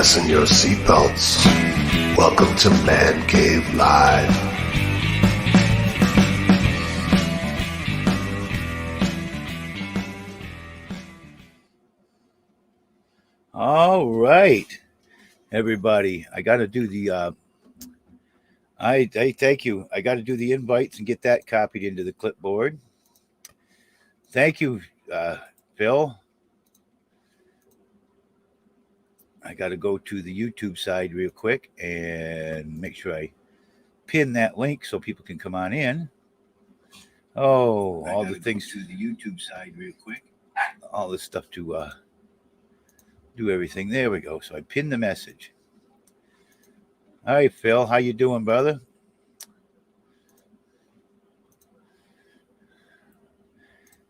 Fasten your seatbelts. Welcome to Man Cave Live. All right, everybody. I got to do the. I thank you. I got to do the invites and get that copied into the clipboard. Thank you, Phil. I got to go to the YouTube side real quick and make sure I pin that link so people can come on in. Oh, all the things to the YouTube side real quick. All this stuff to do everything. There we go. So I pinned the message. All right, Phil, how you doing, brother?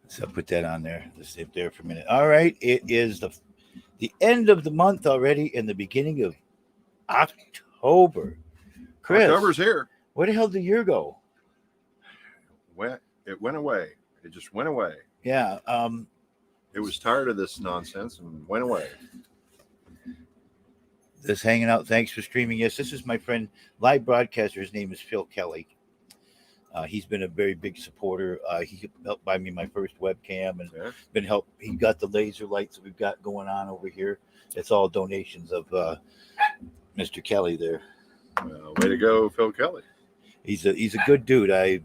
So I'll put that on there. Let's stay there for a minute. All right, it is the end of the month already and the beginning of October. Chris, October's here. Where the hell did the year go? It went away. It just went away. Yeah. It was tired of this nonsense and went away. This hanging out. Thanks for streaming. Yes, this is my friend, live broadcaster. His name is Phil Kelly. He's been a very big supporter. He helped buy me my first webcam and He got the laser lights that we've got going on over here. It's all donations of Mr. Kelly there. Way to go, Phil Kelly. He's a good dude. I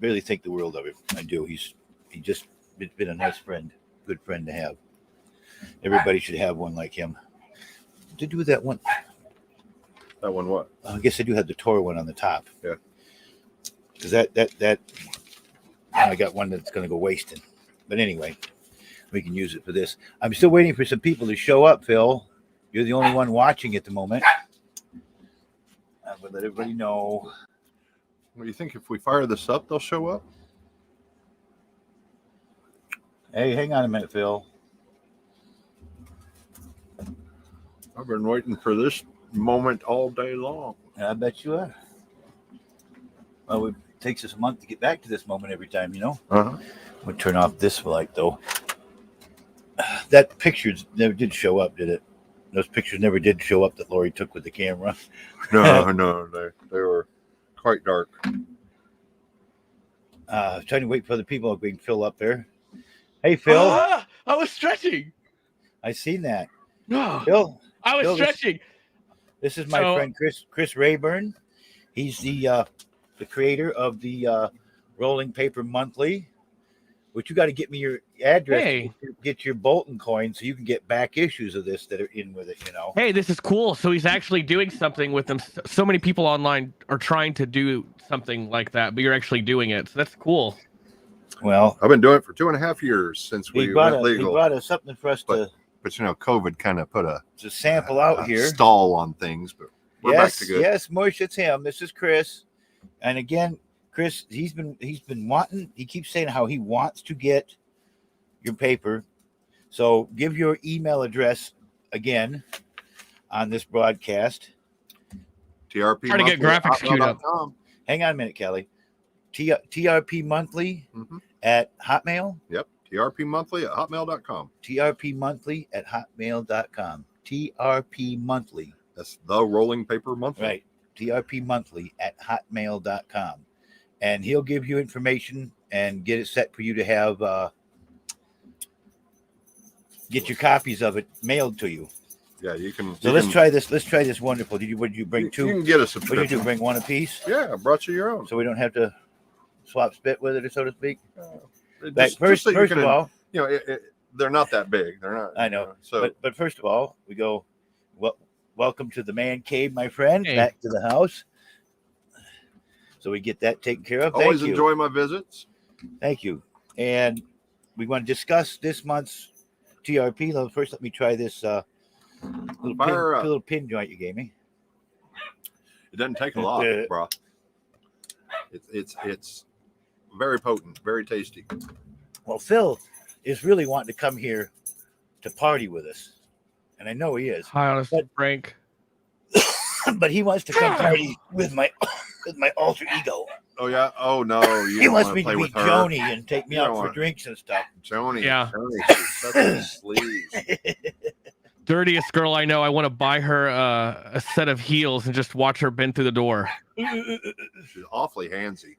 really think the world of him. I do. He's just been a nice friend, good friend to have. Everybody should have one like him. To do that one. That one what? I guess I do have the Toro one on the top. Yeah. Because that I got one that's going to go wasting. But anyway, we can use it for this. I'm still waiting for some people to show up, Phil. You're the only one watching at the moment. I will let everybody know. What do you think? If we fire this up, they'll show up? Hey, hang on a minute, Phil. I've been waiting for this moment all day long. I bet you are. Well, it takes us a month to get back to this moment every time, you know? Uh-huh. We'll turn off this light, though. That picture never did show up, did it? Those pictures never did show up that Lori took with the camera. No, they were quite dark. Trying to wait for other people to bring Phil up there. Hey, Phil. I was stretching. I seen that. No, Phil. I was Phil, stretching. This is my friend Chris Rayburn. He's the creator of the Rolling Paper Monthly, which you got to get me your address to get your Bolton coin so you can get back issues of this that are in with it, you know. Hey, this is cool. So he's actually doing something with them. So many people online are trying to do something like that, but you're actually doing it. So that's cool. Well, I've been doing it for 2.5 years since we went legal. He brought us something for us but you know, COVID kind of put a sample out here. Stall on things, but we're back to good. Yes, Mush, it's him. This is Chris. And again, Chris, he's been wanting, he keeps saying how he wants to get your paper. So give your email address again on this broadcast. TRP Try to get graphics queued up. Hang on a minute, Kelly. TRP Monthly at Hotmail? Yep. TRP Monthly at hotmail.com. TRP Monthly at hotmail.com. TRP Monthly. That's the Rolling Paper Monthly. Right. TRP Monthly at hotmail.com. And he'll give you information and get it set for you to have get your copies of it mailed to you. Yeah, you can. So let's try this. Let's try this wonderful. What did you bring two? You can get a subscription. What did you bring? One apiece? Yeah, I brought you your own. So we don't have to swap spit with it, or so to speak. First of all, you know, they're not that big. They're not. I know. So, but first of all, we go. Welcome to the man cave, my friend. Hey. Back to the house. So we get that taken care of. Always enjoy my visits. Thank you. And we want to discuss this month's TRP. First, let me try this little pin joint you gave me. It doesn't take a lot, bro. It's very potent, very tasty. Well, Phil is really wanting to come here to party with us, and I know he is. Hi, honest Frank. But he wants to come party with my alter ego. Oh yeah. Oh no. He wants me to be Joni and take me out for drinks and stuff. Joni. Yeah. Joni, she's such a sleaze. dirtiest girl I know. I want to buy her a set of heels and just watch her bend through the door. She's awfully handsy.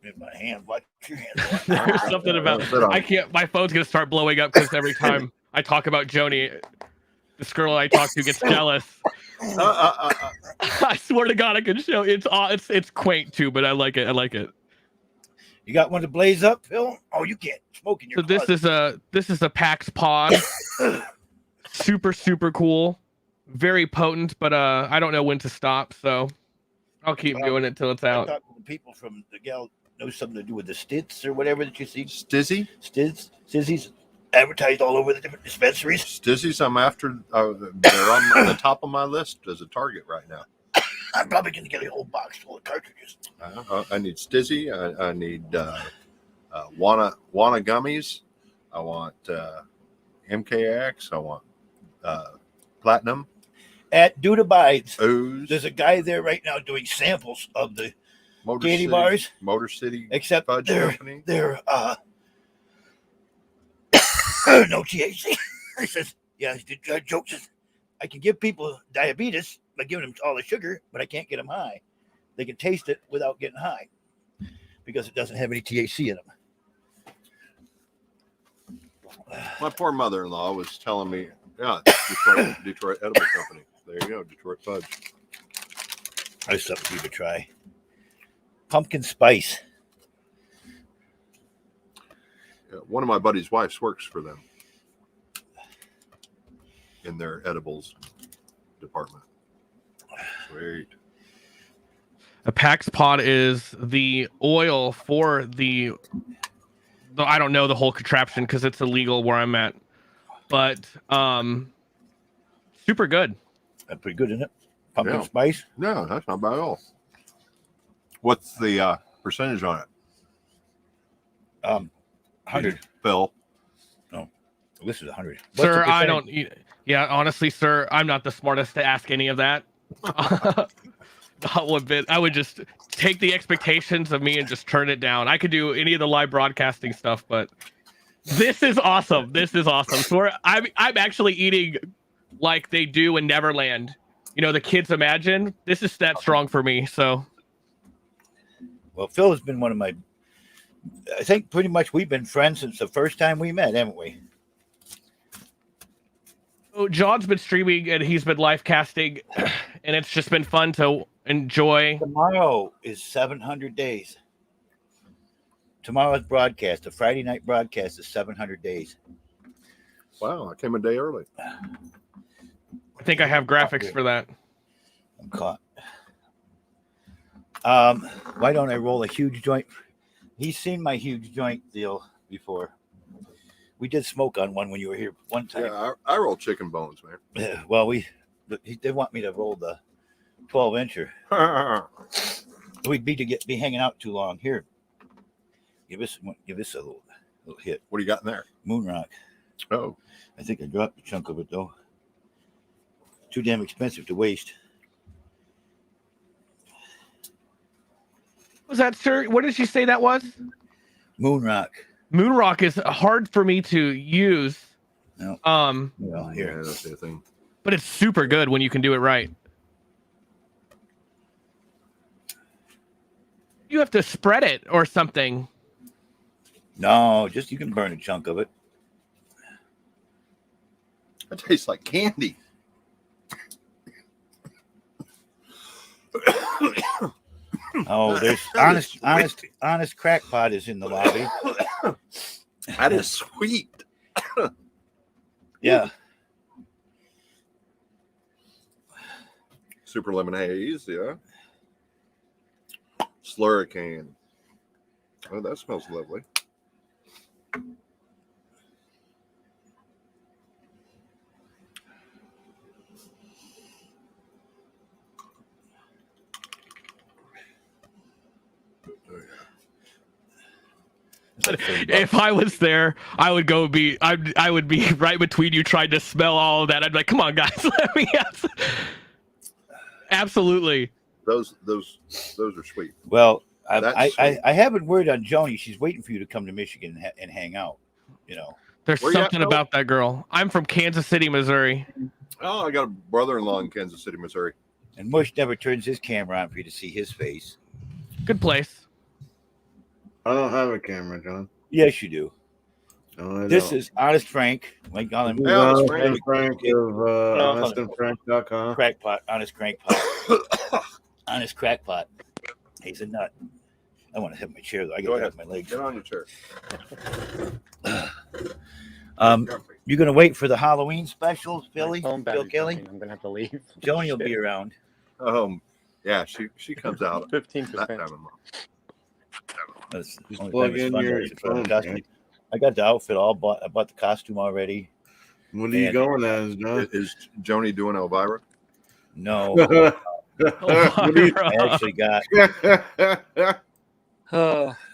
In my hand, watch your hand. There's something about I can't. My phone's gonna start blowing up because every time I talk about Joni, this girl I talk to gets jealous. I swear to God, I can show it's quaint too, but I like it. I like it. You got one to blaze up, Phil? Oh, you can't smoke in your. So this is a PAX pod. Super cool, very potent, but I don't know when to stop, so I'll keep doing it till it's I out. talked to people from the gal knows something to do with the Stitz or whatever that you see. Stizzy? Stizzy's advertised all over the different dispensaries. Stizzy's, I'm after. They're on the top of my list as a target right now. I'm probably going to get a whole box full of cartridges. I need Stizzy. I need Wana gummies. I want MKX. I want Platinum. At Duda Bides, Ooze. there's a guy there right now doing samples of the Motor candy City, bars. Motor City Except Fudge they're Company. no THC. He says, yeah, the joke says, I can give people diabetes by giving them all the sugar, but I can't get them high. They can taste it without getting high because it doesn't have any THC in them. My poor mother-in-law was telling me, yeah, Detroit Edible Company. There you go, Detroit Fudge. That's something for you to try. Pumpkin spice. Yeah, one of my buddy's wives works for them in their edibles department. Sweet. A PAX pod is the oil for the I don't know the whole contraption because it's illegal where I'm at, but super good. That's pretty good, isn't it? Pumpkin Yeah. spice. No, that's not bad at all. What's the percentage on it? 100. Phil? This is 100. Sir, I don't. Yeah, honestly, sir, I'm not the smartest to ask any of that. Not one bit. I would just take the expectations of me and just turn it down. I could do any of the live broadcasting stuff, but this is awesome. This is awesome. So I'm actually eating like they do in Neverland. You know, the kids imagine. This is that strong for me. So, Well, Phil has been one of my. I think pretty much we've been friends since the first time we met, haven't we? John's been streaming and he's been live casting, and it's just been fun to enjoy. Tomorrow is 700 days. Tomorrow's broadcast, the Friday night broadcast, is 700 days. Wow, I came a day early. I think I have graphics for that. I'm caught. Why don't I roll a huge joint? He's seen my huge joint deal before. We did smoke on one when you were here one time. Yeah, I roll chicken bones, man. Well, they want me to roll the 12-incher. We'd be hanging out too long. Here, give us a little hit. What do you got in there? Moon Rock. Oh, I think I dropped a chunk of it though. Too damn expensive to waste. Was that, sir? What did you say that was? Moon Rock. Moon Rock is hard for me to use. No. Here, yeah, that's the thing. but it's super good when you can do it right. You have to spread it or something. No, just you can burn a chunk of it. That tastes like candy. Oh, there's honest crackpot is in the lobby. That is sweet. Yeah. Super lemon haze, yeah. Slurricane. Oh, that smells lovely. If I was there, I would I would be right between you trying to smell all of that. I'd be like, come on, guys, let me have some. Absolutely. Those are sweet. Well, That's sweet. I haven't word on Joni. She's waiting for you to come to Michigan and hang out. You know. There's Where you at, something Phil? about that girl. I'm from Kansas City, Missouri. Oh, I got a brother-in-law in Kansas City, Missouri. And Mush never turns his camera on for you to see his face. Good place. I don't have a camera, John. Yes, you do. No, I This don't. is Honest Frank. Like on This is Hey, Honest Honest Frank. Frank of honestandfrank.com. Crackpot. Honest Crackpot. Honest Crackpot. He's a nut. I want to have my chair though. I Go got to ahead. have my legs. Get on your chair. You're gonna wait for the Halloween specials, Billy? Phone Bill battery's Kelly? dying. I'm gonna have to leave. Joni will be around. Yeah, she comes out that 15%. time of month. That's the Just only plug time it's in fun your to put on phone, the costume. man. I got the outfit all bought. I bought the costume already. What are you And- going as, John? Is Joni doing Elvira? No, What do you- I actually got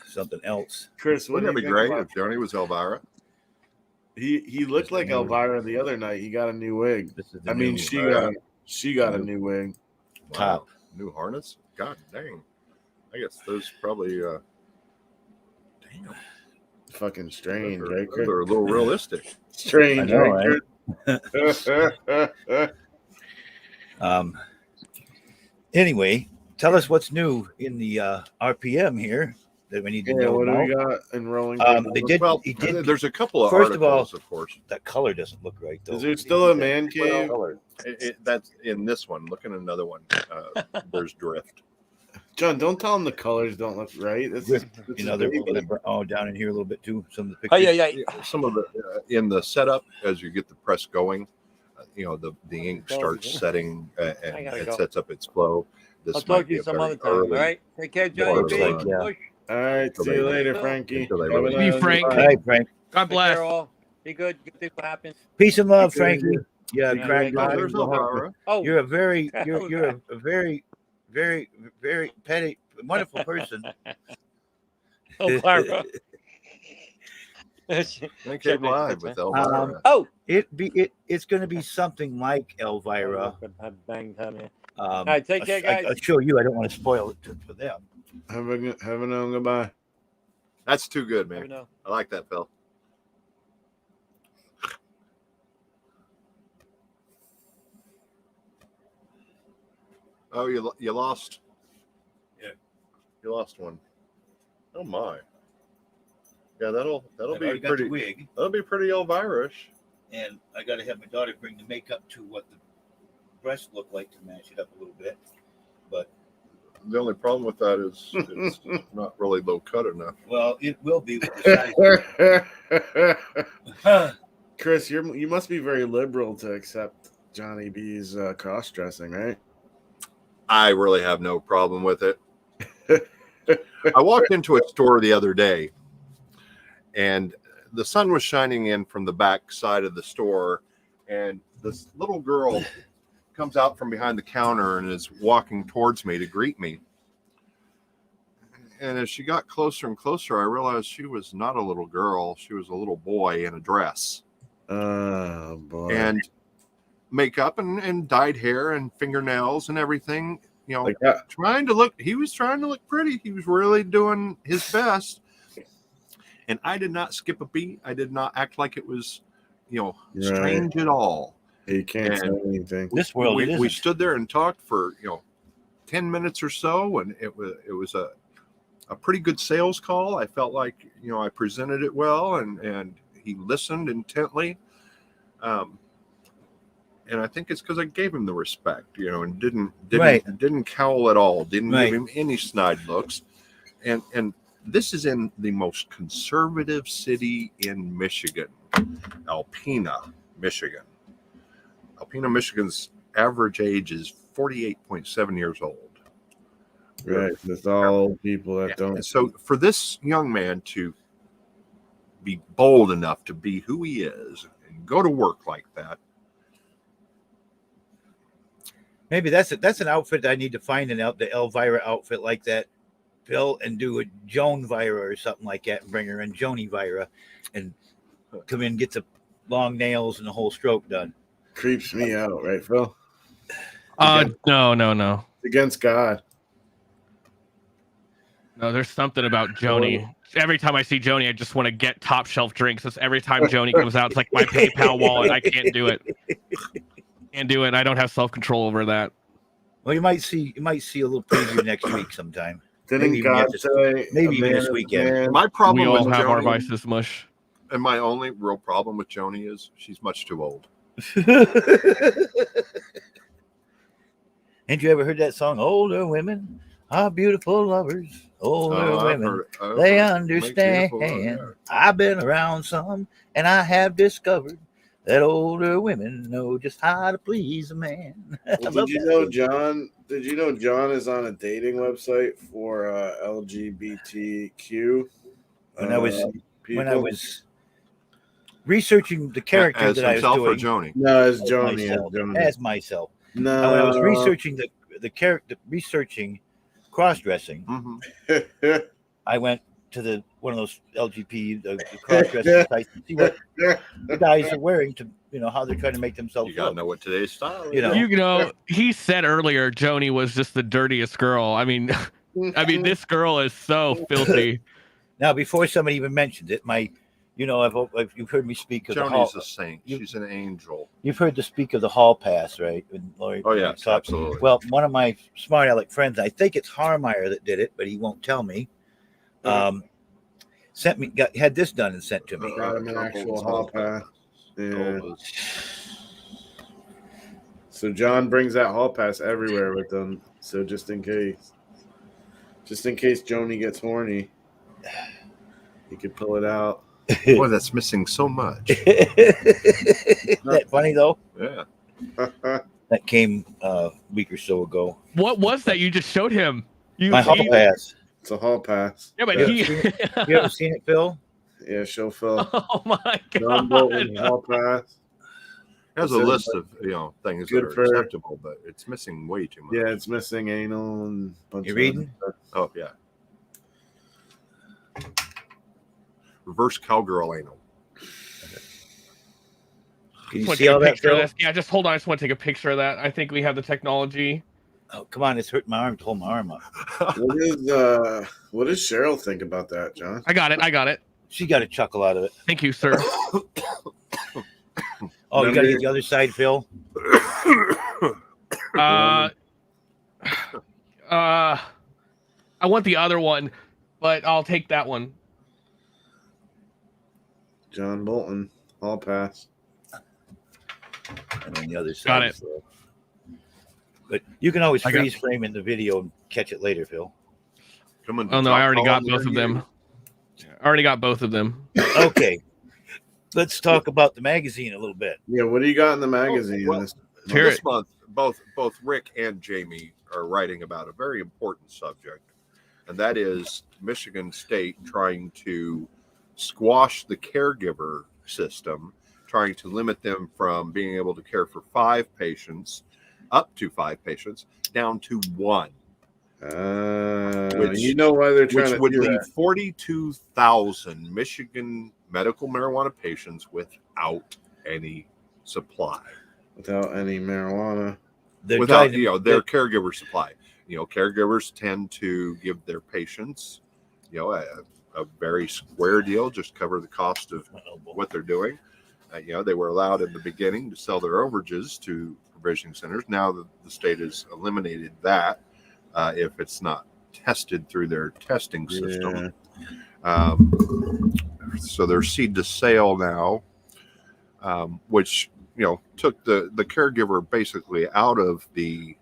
something else. Chris, what Wouldn't do that you be think great about- if Joni was Elvira? He looked like Elvira the other night. He got a new wig. This is the I mean, new she got a new wig. Top. New harness? God dang. I guess those probably damn. Fucking strange, Those right, are Chris? a little realistic. Strange, I know, right, Chris? Anyway, tell us what's new in the RPM here that we need to Yeah, know what do we about. got in rolling? They did. Well, He did. there's a couple of First of all- articles, of course. That color doesn't look right though. Is there still a man cave? That's in this one. Look at another one. There's drift. John, don't tell him the colors don't look right. This is, this You is know, they're big. down in here a little bit too. Some of the Oh pictures. yeah. Some of the in the setup as you get the press going, the ink starts setting I and gotta it go. sets up its flow. This I'll might talk to be you a some very other time. All early- right. Take care, Yeah, Johnny looks B. like, yeah. Push. All right, see you later, Frankie. Until they Have a really- Be nice Frank. night. All right, Frank. God Take bless. care, all. Be good. Good things will happen. Peace and love, Okay, Frankie. Yeah, Yeah, crack. yeah, Oh, yeah. there's Elvira. Oh, You're a very, Oh, you're a very, very, very petty, wonderful person. oh, Clara. They came live with Elvira. Oh. It's going to be something like Elvira. Bang, come here. All right, take care, guys. I'll show you. I don't want to spoil it for them. Have a no goodbye. That's too good, Never man. know. I like that, Phil. Oh, you lost. Yeah. You lost one. Oh my. Yeah, that'll be pretty. wig, That'll be pretty Elvira-ish. and I got to have my daughter bring the makeup to what the breasts look like to match it up a little bit. But The only problem with that is it's not really low cut enough. well, it will be with the size. Chris, you must be very liberal to accept Johnny B's cross dressing, right? I really have no problem with it. I walked into a store the other day and the sun was shining in from the back side of the store, and this little girl comes out from behind the counter and is walking towards me to greet me. And as she got closer and closer, I realized she was not a little girl. She was a little boy in a dress. Oh boy! And makeup and dyed hair and fingernails and everything, Like that. he was trying to look pretty. He was really doing his best. And I did not skip a beat. I did not act like it was, strange at all. You can't say anything. This world, it we isn't. stood there and talked for, 10 minutes or so. And it was a pretty good sales call. I felt like, I presented it well and he listened intently. And I think it's because I gave him the respect, and didn't cowl at all, didn't Right. give him any snide looks. And this is in the most conservative city in Michigan, Alpena, Michigan. Alpena, Michigan's average age is 48.7 years old. Right, with all people that don't. And so for this young man to be bold enough to be who he is and go to work like that, Maybe that's an outfit I need to find the Elvira outfit like that, Bill, and do a Joan Vira or something like that, and bring her in Joni Vira, and come in and get the long nails and the whole stroke done. Creeps me out, right, Phil? No. It's against God. No, there's something about Joni. Every time I see Joni, I just want to get top shelf drinks. It's every time Joni comes out, it's like my PayPal wallet. I can't do it. Can't do it. I don't have self control over that. Well, you might see a little preview next week sometime. Didn't Maybe even God after- say maybe a even man this is a weekend. man? My problem We all with have our Joni, vices, mush. and my only real problem with Joni is she's much too old. Ain't you ever heard that song? Older women are beautiful lovers. Older I've women, heard- I've they heard- understand. makes beautiful, yeah. I've been around some, and I have discovered that older women know just how to please a man. I Well, love did you that know movie. John? Did you know John is on a dating website for LGBTQ? When I was people? researching the character As that I was himself or doing Joni. No, it's as Joni. myself, It's Joni. as myself. No, And when I was researching the character, researching cross-dressing, Mhm. I went to one of those LGBT the cross-dressing sites to see what the guys are wearing to how they're trying to make themselves You gotta look. know what today's style is. You know. You know, he said earlier Joni was just the dirtiest girl. I mean, this girl is so filthy. Now, before somebody even mentions it, you've heard me speak of the hall. Joni's a saint. you- She's an angel. You've heard to speak of the hall pass, right? When Lori Oh yeah, talked. absolutely. Well, one of my smart aleck friends, I think it's Harmeyer that did it, but he won't tell me. Had this done and sent to me. Got him an actual hall pass. Yeah. So John brings that hall pass everywhere with him. So just in case Joni gets horny, he could pull it out. Boy, that's missing so much. Isn't that funny though? Yeah. That came a week or so ago. What was that you just showed him? My hall pass. It's a hall pass. Yeah, but Yeah. he. You ever seen it, Phil? Yeah, show Phil. Oh my John Bolton god! hall pass. There's a So, list of things that good are for- acceptable, but it's missing way too much. Yeah, it's missing anal and a bunch You of reading? other Oh yeah. Reverse cowgirl anal. Can you Just wanna see take a all that, picture of Phil? this. Yeah, just hold on. I just want to take a picture of that. I think we have the technology. Oh, come on! It's hurting my arm to hold my arm up. stuff. What does Cheryl think about that, John? I got it. She got a chuckle out of it. Thank you, sir. Oh, you got to get the other side, Phil. I want the other one, but I'll take that one. John Bolton hall pass. And then the other side. Got it. Phil. But you can always I got- freeze frame in the video and catch it later, Phil. Come on, Oh no, I already call got them both of there, them. I already got both of them. Okay. Let's talk about the magazine a little bit. Yeah, what do you got in the magazine? well, This- Well, Hear this it. month, both Rick and Jamie are writing about a very important subject, and that is Michigan State trying to squash the caregiver system, trying to limit them from being able to care for 5 patients, up to 5 patients, down to 1, Which- you know why they're trying which to would do leave that. 42,000 Michigan medical marijuana patients without any supply. Without any marijuana. They're Without trying to- their caregiver supply. Caregivers tend to give their patients a very square deal, just cover the cost of what they're doing. They were allowed in the beginning to sell their overages to provisioning centers. Now the state has eliminated that if it's not tested through their testing system. So they're seed to sale now, which took the caregiver basically out of the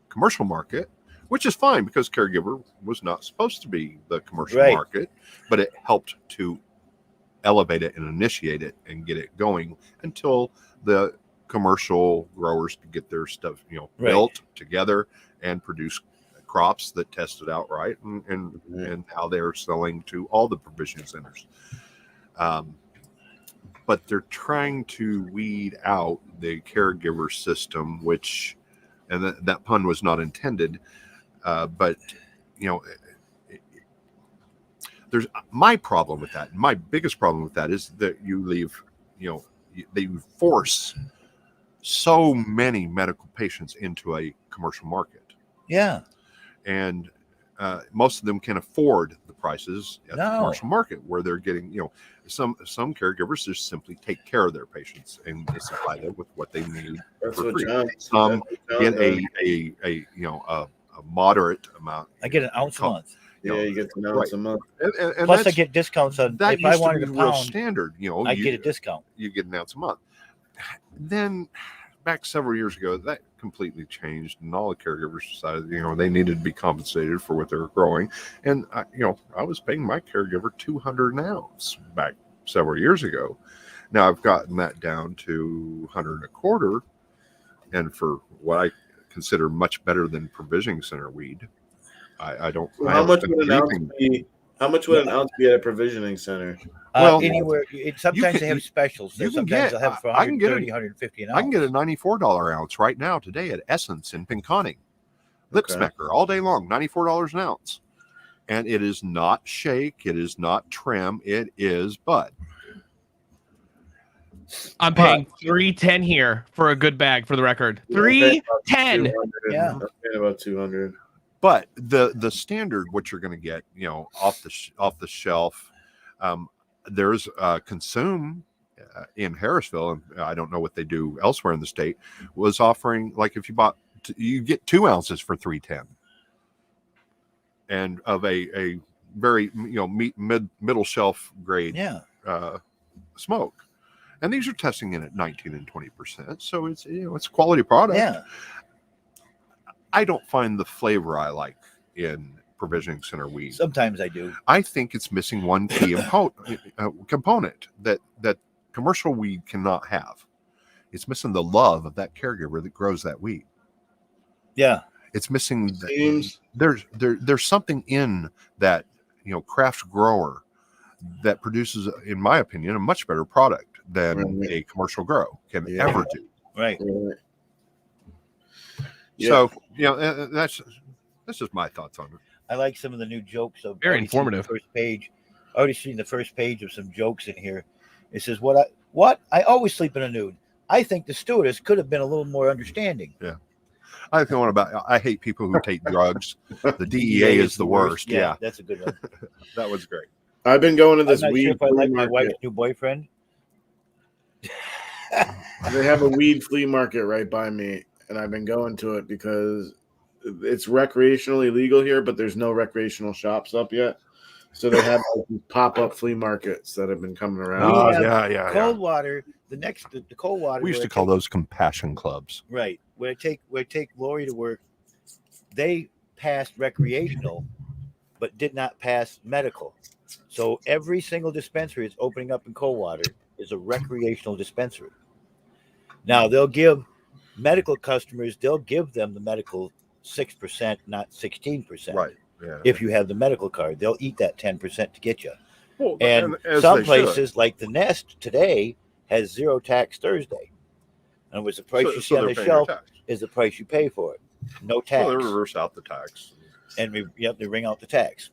commercial market, which is fine because caregiver was not supposed to be the commercial Right. market, but it helped to elevate it and initiate it and get it going until the commercial growers could get their stuff Right. built together and produce crops that tested out right, and how they're selling to all the provision centers. But they're trying to weed out the caregiver system, which, and that pun was not intended, but there's my problem with that. My biggest problem with that is that you leave, they force so many medical patients into a commercial market. Yeah. And most of them can afford the prices at the No. commercial market, where they're getting, some caregivers just simply take care of their patients and they supply them with what they need That's for what free. John. Some that's what John get does. a moderate amount. I get an ounce a month. Yeah, you get an ounce a month. And Plus, I that's- get discounts on that if I used to wanted be a real pound. standard. I get a discount. You get an ounce a month. Then back several years ago, that completely changed, and all the caregivers decided, they needed to be compensated for what they were growing. And I was paying my caregiver $200 an ounce back several years ago. Now I've gotten that down to $100 a quarter, and for what I consider much better than provisioning center weed. I don't. So I how haven't much spent would an ounce anything- be? How much would an ounce be at a provisioning center? Well, Anywhere. Sometimes can- they have specials. So you can sometimes get- they'll have it for I can get 130, 150 an ounce. I can get a $94 ounce right now today at Essence in Pinconning. Lip Okay. smacker all day long, $94 an ounce. And it is not shake, it is not trim, it is bud. I'm paying $3.10 here for a good bag. For the record, $3.10. 200. Yeah. I'm paying about 200. But the standard, what you're going to get, off the shelf, there's Consume in Harrisville, and I don't know what they do elsewhere in the state, was offering, like, if you bought, you get 2 ounces for $3.10, and of a very middle shelf grade smoke. And these are testing in at 19 and 20%, so it's it's a quality product. Yeah. I don't find the flavor I like in provisioning center weed. Sometimes I do. I think it's missing one key component that commercial weed cannot have. It's missing the love of that caregiver that grows that weed. Yeah. It's missing. Seems- There's something in that craft grower that produces, in my opinion, a much better product than Right. a commercial grow can Yeah. ever do. Right. Right. Yeah. So that's just my thoughts on it. I like some of the new jokes. Of Very already seen the informative. First page. Already seen the first page of some jokes in here. It says, "What I always sleep in a nude. I think the stewardess could have been a little more understanding." I think I hate people who take drugs. The DEA is the worst. Yeah, That's a good one. that was great. I've been going to this I'm not weed sure if I flea like my market. wife's new boyfriend. They have a weed flea market right by me, and I've been going to it because it's recreationally legal here, but there's no recreational shops up yet. So they have like these pop-up flea markets that have been coming around. Oh, yeah. Coldwater. The Coldwater. We used where to I call take- those compassion clubs. Right. Where I take Lori to work, they passed recreational, but did not pass medical. So every single dispensary that's opening up in Coldwater is a recreational dispensary. Now they'll give medical customers, they'll give them the medical 6%, not 16%. Right. Yeah. If you have the medical card, they'll eat that 10% to get you. Well, And as some they should. places, like the Nest today, has zero tax Thursday. In other words, the price you see on they're the paying shelf their tax. is the price you pay for it. No tax. Well, they reverse out the tax. And they ring out the tax.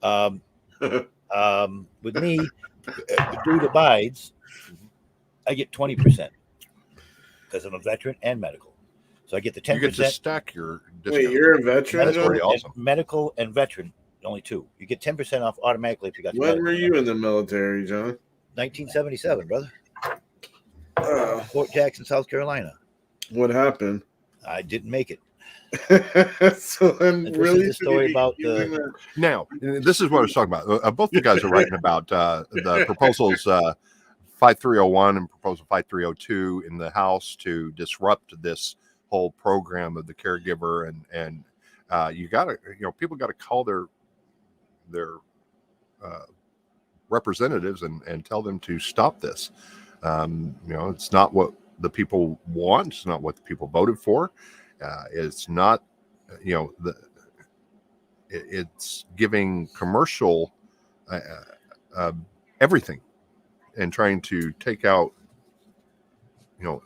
With me, the dude abides, I get 20% because I'm a veteran and medical. So I get the 10%. You get to stack your discount. Wait, you're a veteran? That's John? pretty awesome. Medical and veteran, only two. You get 10% off automatically if you got the When medical. were you in the military, John? 1977, brother. Oh, Fort Jackson, South Carolina. what happened? I didn't make it. So then, This really, is the story about the. using that- Now, this is what I was talking about. Both you guys are writing about the proposals 5301 and proposal 5302 in the House to disrupt this whole program of the caregiver, and you got to, people got to call their representatives and tell them to stop this. It's not what the people want. It's not what the people voted for. It's not, it's giving commercial everything and trying to take out,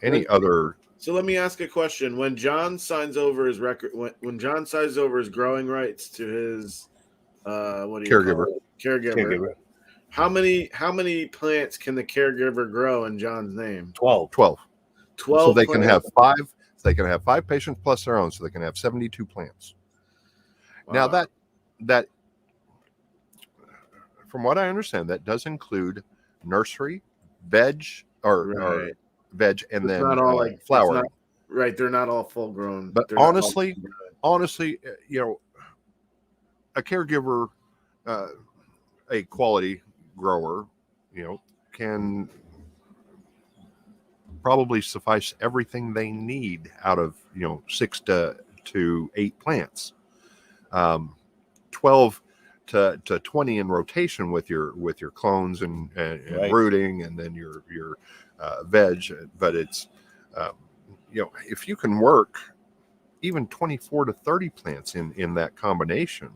any other. So let me ask a question. When John signs over his record, when John signs over his growing rights to his what do you Caregiver. call it? Caregiver. How many plants can the caregiver grow in John's name? 12. 12. 12. So they can have plants? 5. They can have 5 patients plus their own, so they can have 72 plants. Now Wow. that, from what I understand, that does include nursery, veg, or Right. veg, and It's then not all like it's flower. not- right, they're not all full grown. But They're not all honestly, full grown. honestly, a caregiver, a quality grower, can probably suffice everything they need out of 6 to 8 plants, 12 to 20 in rotation with your clones and Right. rooting, and then your veg. But it's if you can work even 24 to 30 plants in that combination,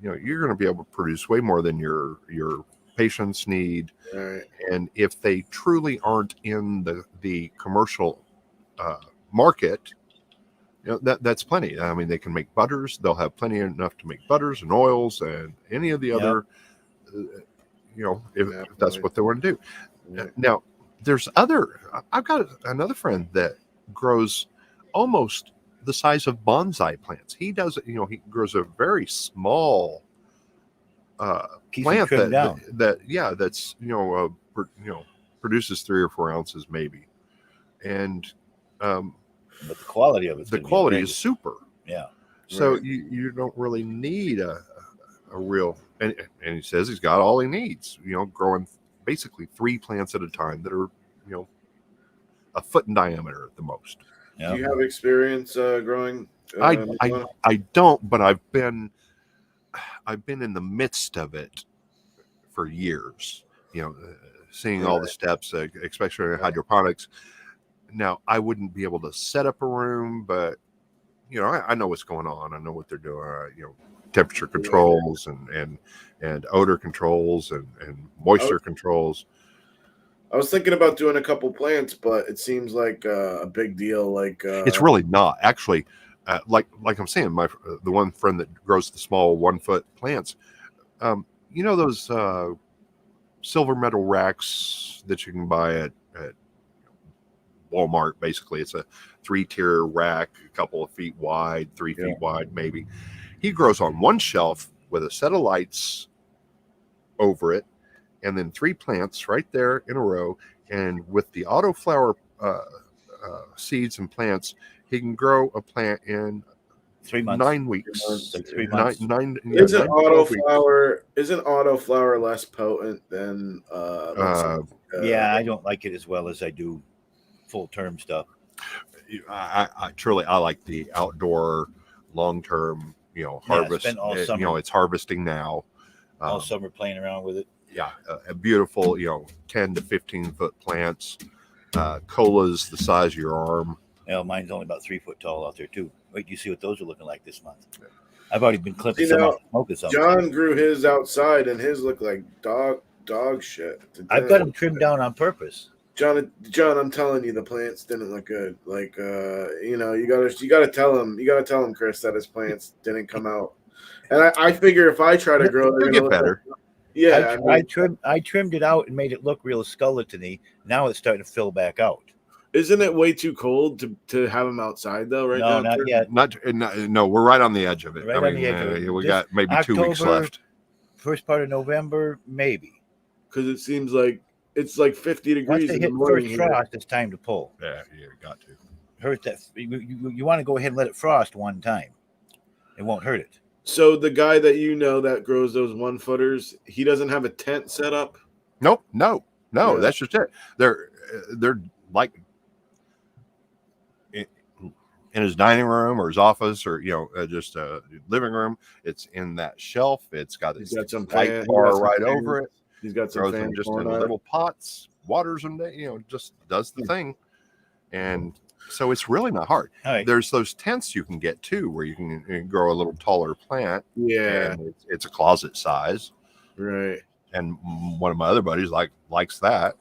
you're going to be able to produce way more than your patients need. Right. And if they truly aren't in the commercial market, that's plenty. I mean, they can make butters. They'll have plenty enough to make butters and oils and any of the Yep. other, if that's what they want to do. Yeah. Now, I've got another friend that grows almost the size of bonsai plants. He does, he grows a very small Keeps them plant trimmed down. that's produces 3 or 4 ounces maybe, and But the quality of it. the quality is super. Yeah. So Right. you don't really need a real, and he says he's got all he needs. Growing basically 3 plants at a time that are a foot in diameter at the most. Yeah. Do you have experience growing? I don't, but I've been in the midst of it for years. Seeing all the steps, especially in hydroponics. Now, I wouldn't be able to set up a room, but I know what's going on. I know what they're doing. Temperature controls and odor controls and moisture controls. I was thinking about doing a couple plants, but it seems like a big deal. Like It's really not actually. Like I'm saying, the one friend that grows the small 1 foot plants. Those silver metal racks that you can buy at Walmart. Basically, it's a 3-tier rack, a couple of feet wide, 3 feet wide, maybe. He grows on one shelf with a set of lights over it, and then 3 plants right there in a row. And with the autoflower seeds and plants, he can grow a plant in 3 months. 9 weeks. Like 3 months. Nine, isn't 9 to 12 weeks. autoflower less potent than Yeah, I don't like it as well as I do full term stuff. I truly like the outdoor long term harvest. spend all summer. It's harvesting now. All summer playing around with it. A beautiful 10 to 15 foot plants. Colas the size of your arm. Mine's only about 3 foot tall out there too. Wait, you see what those are looking like this month. I've already been clipping See, some now, off the smoke or something. John grew his outside, and his looked like dog shit. I've got them trimmed down on purpose. John, I'm telling you, the plants didn't look good. Like, you gotta tell him, Chris, that his plants didn't come out. And I figure if I try to grow, they're It'll gonna get look better. Yeah, I trimmed it out and made it look real skeletony. Now it's starting to fill back out. Isn't it way too cold to have them outside though? Right No, now, not yet. No, we're right on the edge of it. Right on the edge of it. We This got maybe 2 weeks October, left. First part of November, maybe. because it seems like it's like 50 Once degrees they in the hit morning. first here. frost, it's time to pull. Yeah, you got to. Hurt that you want to go ahead and let it frost one time. It won't hurt it. So the guy that that grows those 1 footers, he doesn't have a tent set up. Nope, no. Yeah. That's just it. They're like in his dining room or his office or just a living room. It's in that shelf. It's got He's this got some light fan- bar he got some right fans. over it. He's got some Throws them fans just in going on. little pots, waters them, just does the thing. And so it's really not hard. All right. There's those tents you can get too, where you can grow a little taller plant. Yeah, And it's a closet size. right. And one of my other buddies likes that.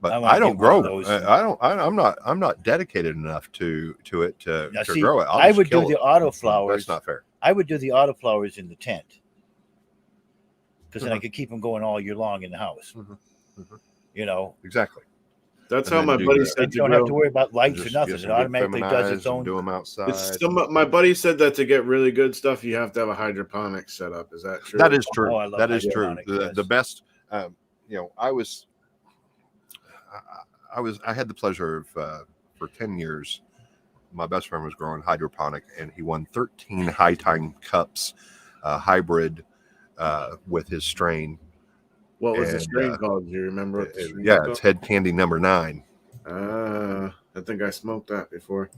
But I wanna I don't get one of grow. those. I'm not dedicated enough to it to Now, see, grow it. I would do kill the it. autoflowers. That's not fair. I would do the autoflowers in the tent because then I Uh-huh. could keep them going all year long in the house. Mhm. Mhm. You know, Exactly. That's And how then my do buddy the- said You to don't have to go. worry about lights or Just nothing. get It some good automatically does its feminized and own. do them outside. It's my buddy said that to get really good stuff, you have to have a hydroponics setup. Is that true? That is true. Oh, I love That is true. hydroponics, The yes. best, I had the pleasure of for 10 years. My best friend was growing hydroponic, and he won 13 High Time Cups, hybrid with his strain. What was the And, strain called? Do you remember what the strain Yeah, was it's Head Candy number 9. called? I think I smoked that before.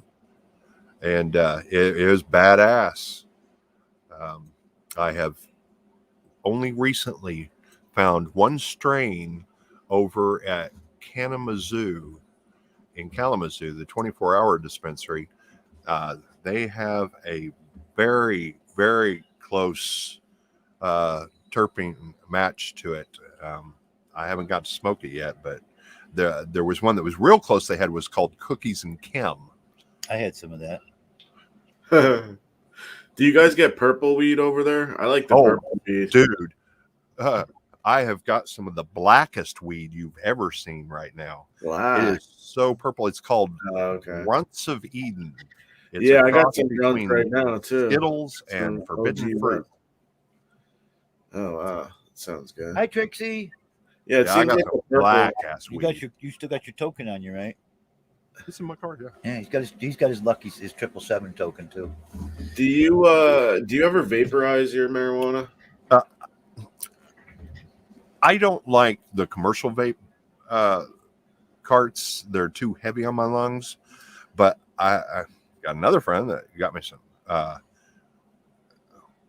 And it is badass. I have only recently found one strain over at Kalamazoo, in Kalamazoo, the 24-hour dispensary. They have a very, very close terpene match to it. I haven't got to smoke it yet, but there was one that was real close. They had was called Cookies and Kim. I had some of that. Do you guys get purple weed over there? I like the Oh, purple weed. Dude, I have got some of the blackest weed you've ever seen right now. Wow. It is so purple. It's called Okay. Runts of Eden. It's Yeah, a I got cross some drunk between right now too. Skittles Some and Forbidden OG Fruit. Runt. Oh wow, sounds good. Hi, Trixie. Yeah, it Yeah, I seems got like some the purple. black ass You weed. still got your token on you, right? It's in my car, yeah. Yeah, he's got his lucky his 777 token too. Do you ever vaporize your marijuana? I don't like the commercial vape carts. They're too heavy on my lungs. But I got another friend that got me some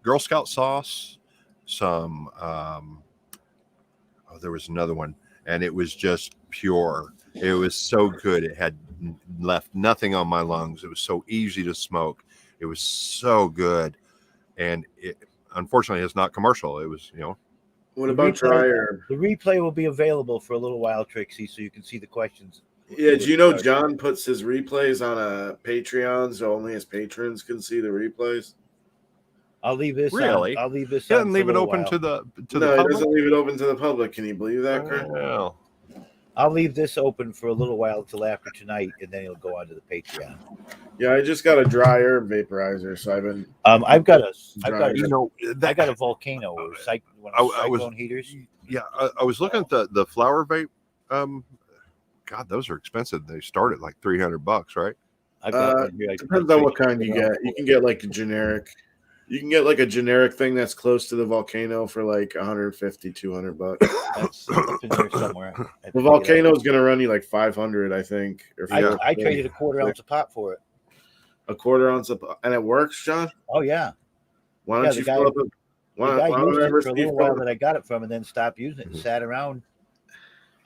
Girl Scout sauce, some there was another one, and it was just pure. It was so good. It had left nothing on my lungs. It was so easy to smoke. It was so good. And it unfortunately it's not commercial. It was, What about dry herb? The replay will be available for a little while, Trixie, so you can see the questions. Yeah, do you know John puts his replays on a Patreon, so only his patrons can see the replays? I'll leave this. Really? I'll leave this. He doesn't on leave for it a little open while. to the No, he public. doesn't leave it open to the public. Can you believe that, Kurt? Well, I'll leave this open for a little while until after tonight, and then it'll go onto the Patreon. Yeah, I just got a dry herb vaporizer, so I've been. I've got a volcano or one of I was- cyclone heaters. yeah, I was looking at the flower vape. God, those are expensive. They start at like $300, right? I've got one here. I can Depends put on what pictures kind you of. get. You can get like a generic. You can get like a generic thing that's close to the volcano for like $150, $200. That's in there somewhere. The volcano is gonna run you like 500, I think. Or Yeah. I traded a quarter ounce of pot for it. a quarter ounce of, and it works, John. Oh yeah, Why don't Yeah, you the guy- fill up? Why the guy don't used I it ever for a see little while fill- that I got it from, and then stopped using it and sat around.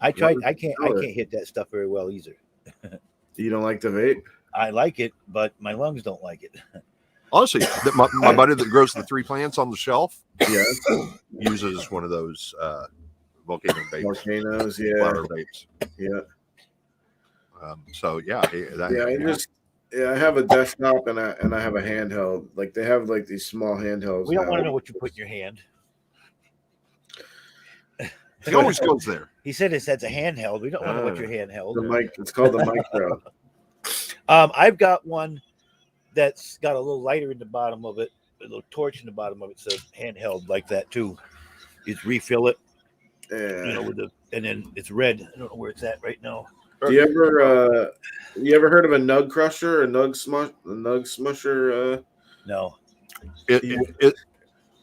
I What tried. was I can't hit that stuff very well either. You don't like the vape? I like it, but my lungs don't like it. Honestly, my buddy that grows the 3 plants on the shelf Yeah, uses one of those volcano vapes, volcanoes. Yeah, flower vapes. yeah. So yeah, I have a desktop and I have a handheld. Like they have like these small handhelds. We don't now. want to know what you put in your hand. he always goes there. He said it's a handheld. We don't want to know what your The handheld. mic. It's called the micro. I've got one that's got a little lighter in the bottom of it, a little torch in the bottom of it, so handheld like that too. You just refill it, Yeah. and then it's red. I don't know where it's at right now. Do you ever heard of a nug crusher, a nug smusher? No,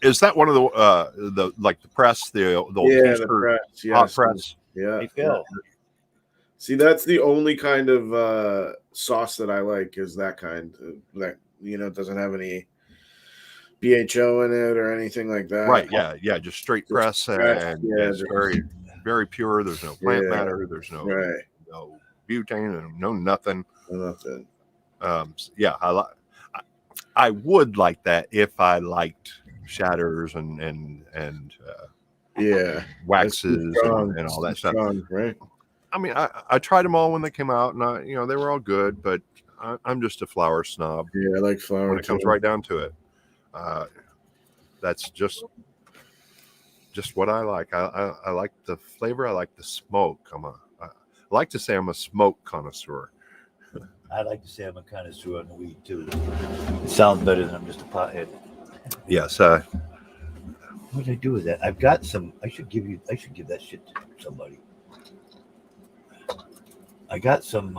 Is that one of the like the press, the old Yeah, the Easter press. hot Yes. press? Yeah. hey Phil. See, that's the only kind of sauce that I like is that kind that doesn't have any BHO in it or anything like that. Right? Yeah. Just straight press, press, and yeah, it's just- very, very pure. There's no plant Yeah. matter. There's no Right. butane and no nothing. Nothing. Yeah, I would like that if I liked shatters and Yeah. waxes and all that stuff. Strong, right? I mean, I tried them all when they came out, and they were all good, but I'm just a flower snob Yeah, I like flour. when it comes too. right down to it. That's just what I like. I like the flavor. I like the smoke. A like to say I'm a smoke connoisseur. I like to say I'm a connoisseur on the weed too. It sounds better than I'm just a pothead. Yes. What did I do with that? I've got some. I should give that shit to somebody. I got some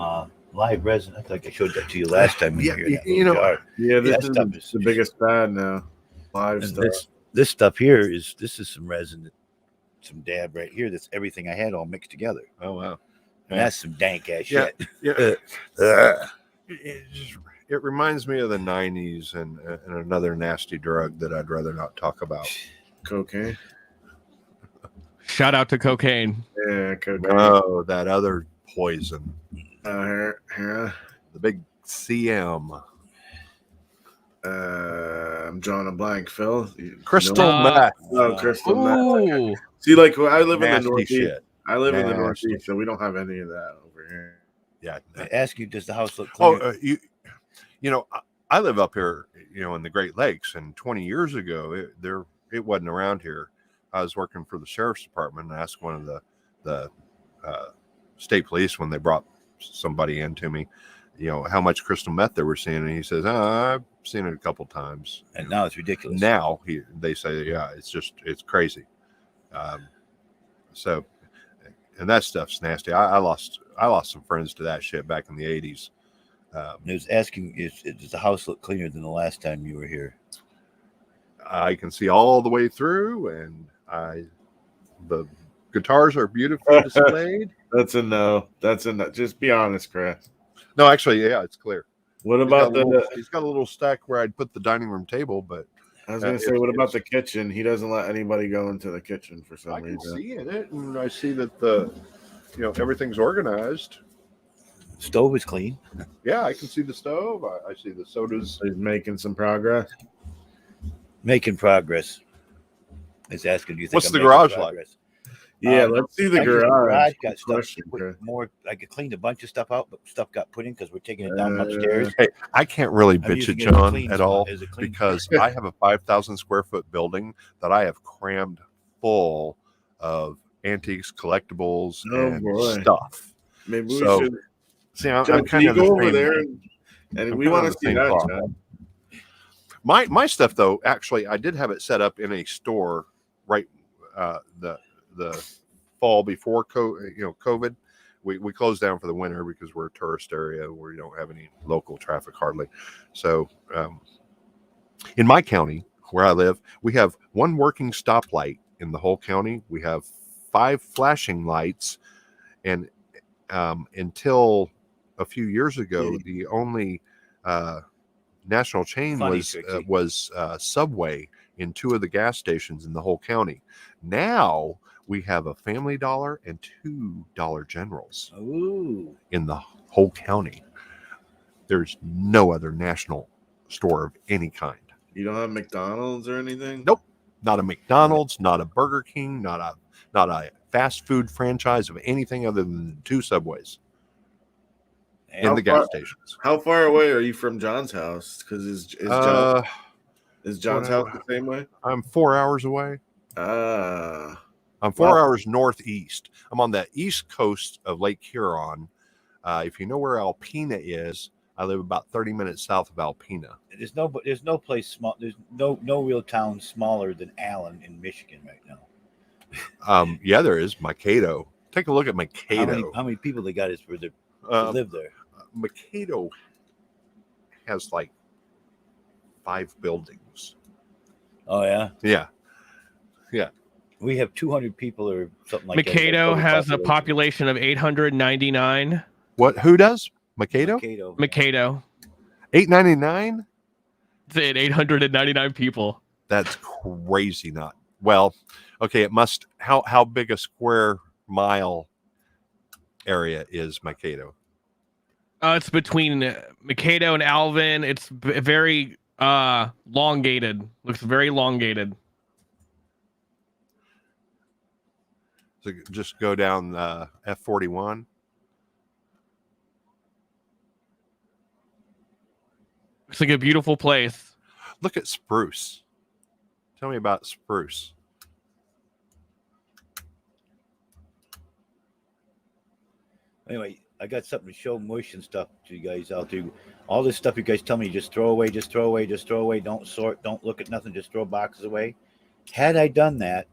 live resin. I think I showed that to you last time. Yeah, You were here, that you little know, jar. Yeah, this Yeah, is stuff is- the biggest fad now. Live And stuff. this stuff here is some resin, some dab right here. That's everything I had all mixed together. oh wow. And that's some dank ass Yeah. shit. Yeah. It reminds me of the 90s and another nasty drug that I'd rather not talk about. Cocaine. Shout out to cocaine. Yeah, cocaine. Oh, that other poison. Here. The big CM. I'm drawing a blank, Phil. Crystal Uh, meth. Oh, crystal meth. Ooh. See, like I live in the Nasty Northeast. shit. I live in the Nasty. Northeast, so we don't have any of that over here. Yeah. I ask you, does the house look Oh, clean? you know, I live up here, you know, in the Great Lakes, and 20 years ago, it wasn't around here. I was working for the sheriff's department, and I asked one of the state police when they brought somebody in to me, you know, how much crystal meth they were seeing, and he says, I've seen it a couple times. And now it's ridiculous. Now they say, yeah, it's crazy. So, and that stuff's nasty. I lost some friends to that shit back in the 80s. I was asking, does the house look cleaner than the last time you were here? I can see all the way through, and the guitars are beautifully displayed. That's a no. That's a no. Just be honest, Chris. No, actually, yeah, it's clear. What about He's got a little stack where I'd put the dining room table, but I was going to say, what about the kitchen? He doesn't let anybody go into the kitchen for some I can reason. see in it, and I see that everything's organized. Stove is clean. Yeah, I can see the stove. I see the sodas. He's making some progress. Making progress. Is asking, do you think What's I'm the making garage like? progress? Yeah, let's see the I think garage. got stuff Question, put Chris. more. I could clean a bunch of stuff out, but stuff got put in because we're taking it down upstairs. Hey, I can't really I'm bitch using at it as a John clean at spot, all as a clean- because I have a 5,000 square foot building that I have crammed full of antiques, collectibles, Oh, and boy. stuff. Maybe we So, should. See, I'm John, kind can of you the go over same- there and I'm we kinda want on to the see same that, cloth. John. My stuff though, actually, I did have it set up in a store right the fall before COVID. We closed down for the winter because we're a tourist area where you don't have any local traffic hardly. So in my county where I live, we have one working stoplight in the whole county. We have 5 flashing lights, and until a few years ago, the only national chain Funny, was Trixie. Subway in 2 of the gas stations in the whole county. Now we have a Family Dollar and 2 Dollar Generals Ooh. in the whole county. There's no other national store of any kind. You don't have McDonald's or anything? Nope. Not a McDonald's, not a Burger King, not a fast food franchise of anything other than 2 Subways in And the gas stations. How far away are you from John's house? Because is John's house the same way? I'm 4 hours away. I'm 4 Wow. hours northeast. I'm on the east coast of Lake Huron. If you know where Alpena is, I live about 30 minutes south of Alpena. there's no place small. There's no real town smaller than Allen in Michigan right now. Yeah, there is Mankato. Take a look at Mankato. How many people they got is for the Um, live there? Mankato has like 5 buildings. Oh yeah, Yeah. we have 200 people or something like Mankato that. has a population of 899. What? Who does? Mankato? Mankato. Mankato. 899? It's at 899 people. That's crazy. Not well. Okay, it must. How big a square mile area is Mankato? It's between Mankato and Alvin. It's very elongated. Looks very elongated. So just go down F41. It's like a beautiful place. Look at Spruce. Tell me about Spruce. Anyway, I got something to show Mush and stuff to you guys out there. All this stuff you guys tell me, just throw away, just throw away, just throw away. Don't sort, don't look at nothing, just throw boxes away. Had I done that,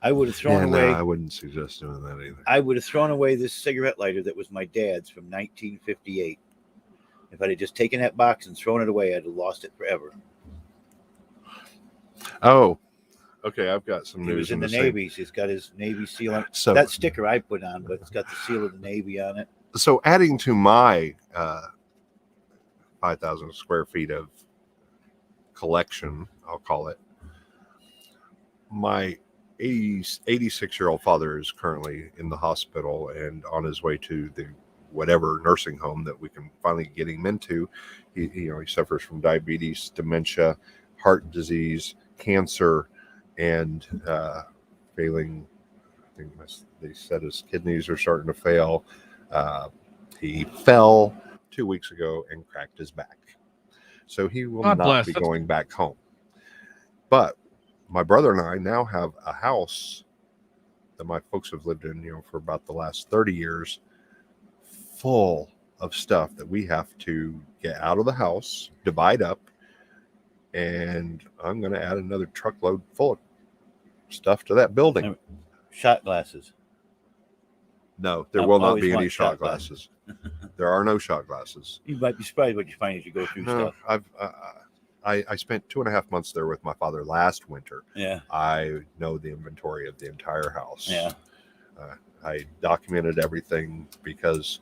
I would have thrown away. I wouldn't suggest doing that either. I would have thrown away this cigarette lighter that was my dad's from 1958. If I'd have just taken that box and thrown it away, I'd have lost it forever. Oh, okay. I've got some He news was in the same- Navy. He's got his Navy seal on it. So That sticker I put on, but it's got the seal of the Navy on it. so adding to my 5,000 square feet of collection, I'll call it. My 86-year-old father is currently in the hospital and on his way to the whatever nursing home that we can finally get him into. He suffers from diabetes, dementia, heart disease, cancer, and failing. I think they said his kidneys are starting to fail. He fell 2 weeks ago and cracked his back, so he will God not bless. be That's- going back home. But my brother and I now have a house that my folks have lived in, for about the last 30 years, full of stuff that we have to get out of the house, divide up, and I'm going to add another truckload full of stuff to that building. Shot glasses. No, there I will not always be any want shot shot glasses. glasses. There are no shot glasses. You might be surprised what you find as you go through No, stuff. I spent 2.5 months there with my father last winter. Yeah, I know the inventory of the entire house. yeah. I documented everything because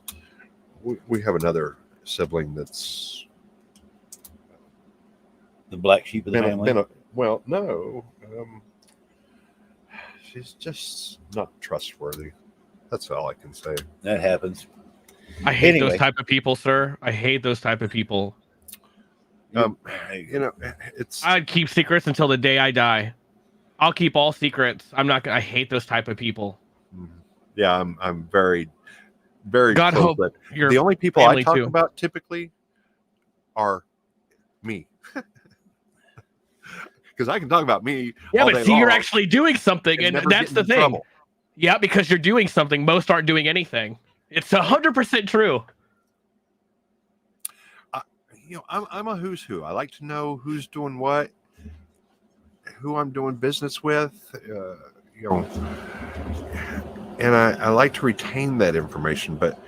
we have another sibling that's The black sheep of the family. no. She's just not trustworthy. That's all I can say. That happens. I hate Anyway. those type of people, sir. I hate those type of people. It's I'd keep secrets until the day I die. I'll keep all secrets. I'm not gonna. I hate those type of people. yeah. I'm very, very God close, hope but your the only people I family talk too. about typically are me. Because I can talk about me. Yeah, all but day see, you're long actually doing something, and never that's get the in thing. trouble. Yeah, because you're doing something. Most aren't doing anything. It's 100% true. I'm a who's who. I like to know who's doing what, who I'm doing business with, and I like to retain that information. But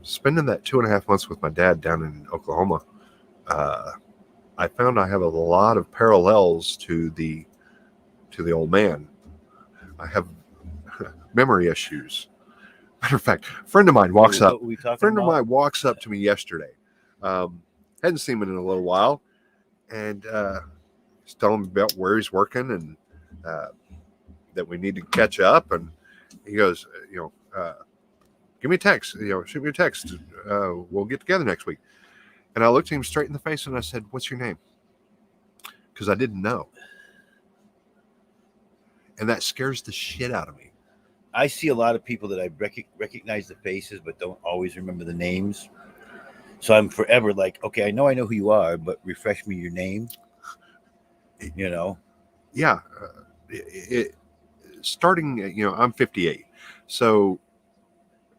spending that 2.5 months with my dad down in Oklahoma, I found I have a lot of parallels to the old man. I have memory issues. Matter of fact, a friend of mine walks up. What were we talking A friend of about? mine walks up to me yesterday. Hadn't seen him in a little while, and he's telling me about where he's working and that we need to catch up. And he goes, give me a text. Shoot me a text. We'll get together next week. And I looked him straight in the face and I said, "What's your name?" Because I didn't know, and that scares the shit out of me. I see a lot of people that I recognize the faces, but don't always remember the names. So I'm forever like, okay, I know who you are, but refresh me your name. Yeah, starting. I'm 58, so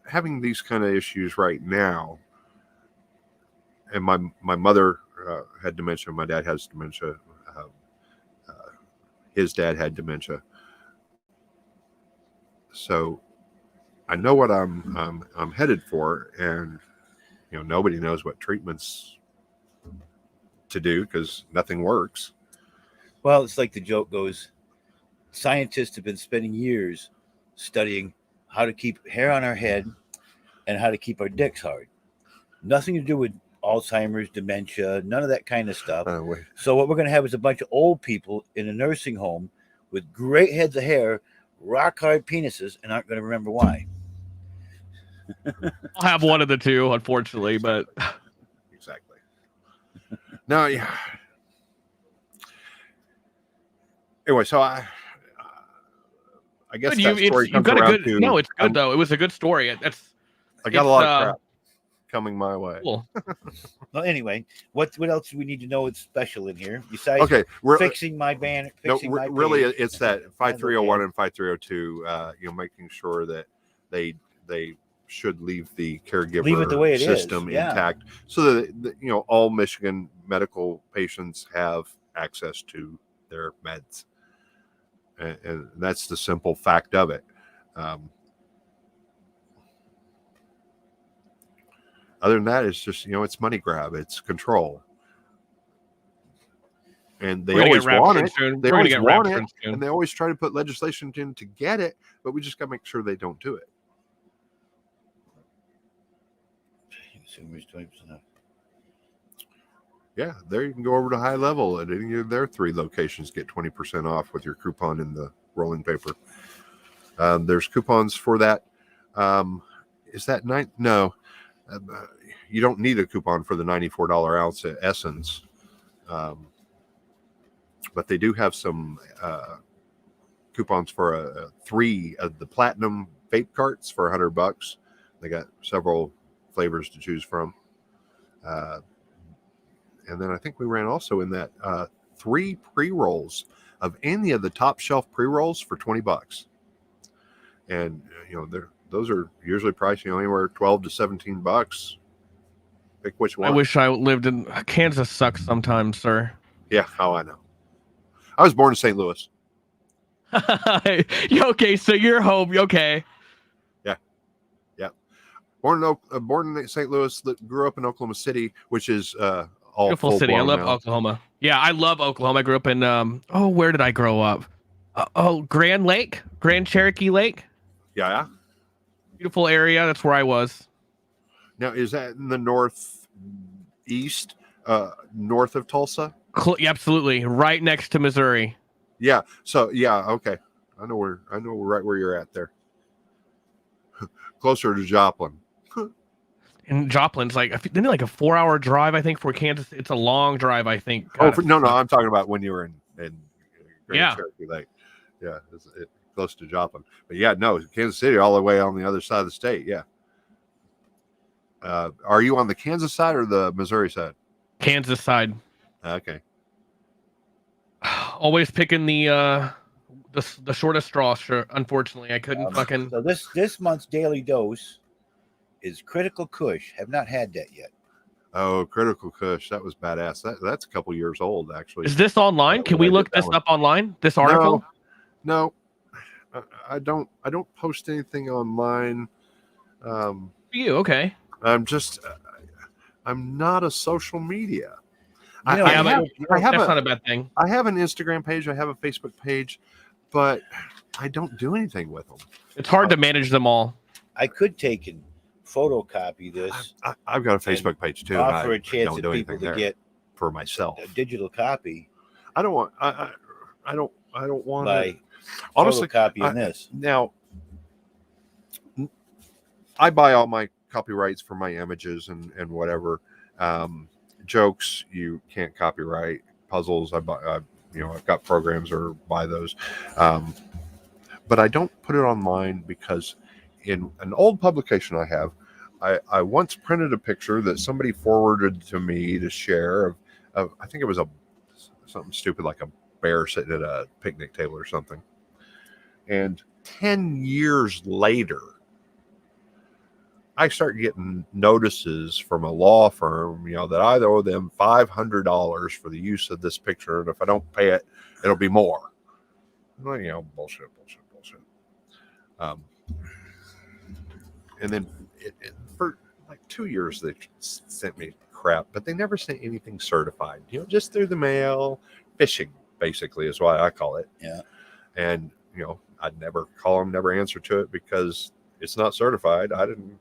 having these kind of issues right now. And my mother had dementia. My dad has dementia. His dad had dementia. So I know what I'm headed for, and nobody knows what treatments to do because nothing works. Well, it's like the joke goes, scientists have been spending years studying how to keep hair on our head and how to keep our dicks hard. Nothing to do with Alzheimer's, dementia, none of that kind of stuff. Wait. So what we're going to have is a bunch of old people in a nursing home with great heads of hair, rock hard penises, and aren't going to remember why. I'll have one of the two, unfortunately, but Exactly. No, yeah. Anyway, so I guess that story you've comes got a around good. to. No, it's good though. It was a good story. That's I got a it's, lot of crap coming my way. cool. Well, anyway, what else do we need to know? It's special in here besides Okay, we're, fixing my banner. no, Fixing my really, page. it's that 5301 and 5302. Making sure that they should leave the caregiver Leave it the way it is, system yeah. intact, so that all Michigan medical patients have access to their meds, and that's the simple fact of it. Other than that, it's just it's money grab, it's control, and they We're gonna always get wrapped want in it. soon. They We're gonna always get want wrapped it, in soon. and they always try to put legislation in to get it, but we just got to make sure they don't do it. Consumers 20% off. Yeah, there you can go over to High Level at any of their 3 locations, get 20% off with your coupon in the rolling paper. There's coupons for that. Is that no? You don't need a coupon for the $94 ounce at Essence, but they do have some coupons for 3 of the Platinum vape carts for $100. They got several flavors to choose from. And then I think we ran also in that 3 pre-rolls of any of the top shelf pre-rolls for $20. And those are usually priced anywhere $12 to $17. Pick which one. I wish I lived in Kansas. Sucks sometimes, sir. Yeah, how I know. I was born in St. Louis. Okay, so you're home. Okay. Born in St. Louis. Grew up in Oklahoma City, which is all Beautiful city. I love now. Oklahoma. Yeah, I love Oklahoma. I grew up in where did I grow up? Grand Cherokee Lake. Yeah. Beautiful area. That's where I was. Now, is that in the northeast, north of Tulsa? Yeah, absolutely, right next to Missouri. Yeah. So okay. I know right where you're at there. Closer to Joplin. And Joplin's like a 4-hour drive, I think, for Kansas. It's a long drive, I think. No, I'm talking about when you were in Grand Cherokee Lake. Yeah, it's close to Joplin. But yeah, no, Kansas City, all the way on the other side of the state. Yeah. Are you on the Kansas side or the Missouri side? Kansas side. Okay. Always picking the shortest straw. Sure, unfortunately, I couldn't fucking. So this month's daily dose is Critical Kush. Have not had that yet. Oh, Critical Kush, that was badass. That's a couple years old, actually. Is this online? Can we look this up online? This article? No, I don't post anything online. You okay? I'm not a social media. That's not a bad thing. I have an Instagram page. I have a Facebook page, but I don't do anything with them. It's hard to manage them all. I could take and photocopy this. I've got a Facebook page too. Offer and a chance don't at do people anything to there get for myself. a digital copy I don't want. I don't want by to. Honestly, photocopying this. Now, I buy all my copyrights for my images and whatever. Jokes you can't copyright. Puzzles I buy. I've got programs or buy those, but I don't put it online because in an old publication I have, I once printed a picture that somebody forwarded to me to share of I think it was something stupid like a bear sitting at a picnic table or something. And 10 years later, I start getting notices from a law firm, that I owe them $500 for the use of this picture. And if I don't pay it, it'll be more. Well, bullshit. And then for like 2 years, they sent me crap, but they never sent anything certified, just through the mail. Phishing, basically, is what I call it. Yeah. And, I'd never call them, never answer to it because it's not certified. I don't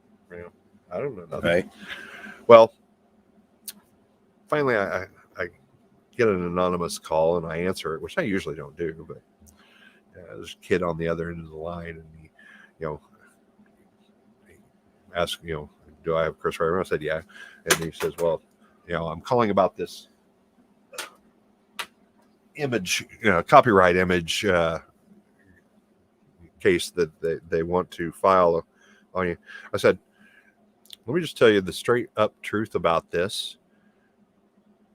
know nothing. Right. Well, finally, I get an anonymous call and I answer it, which I usually don't do, but there's a kid on the other end of the line and he, asked, do I have Chris Raymer? I said, yeah. And he says, well, I'm calling about this image, copyright image case that they want to file on you. I said, let me just tell you the straight up truth about this.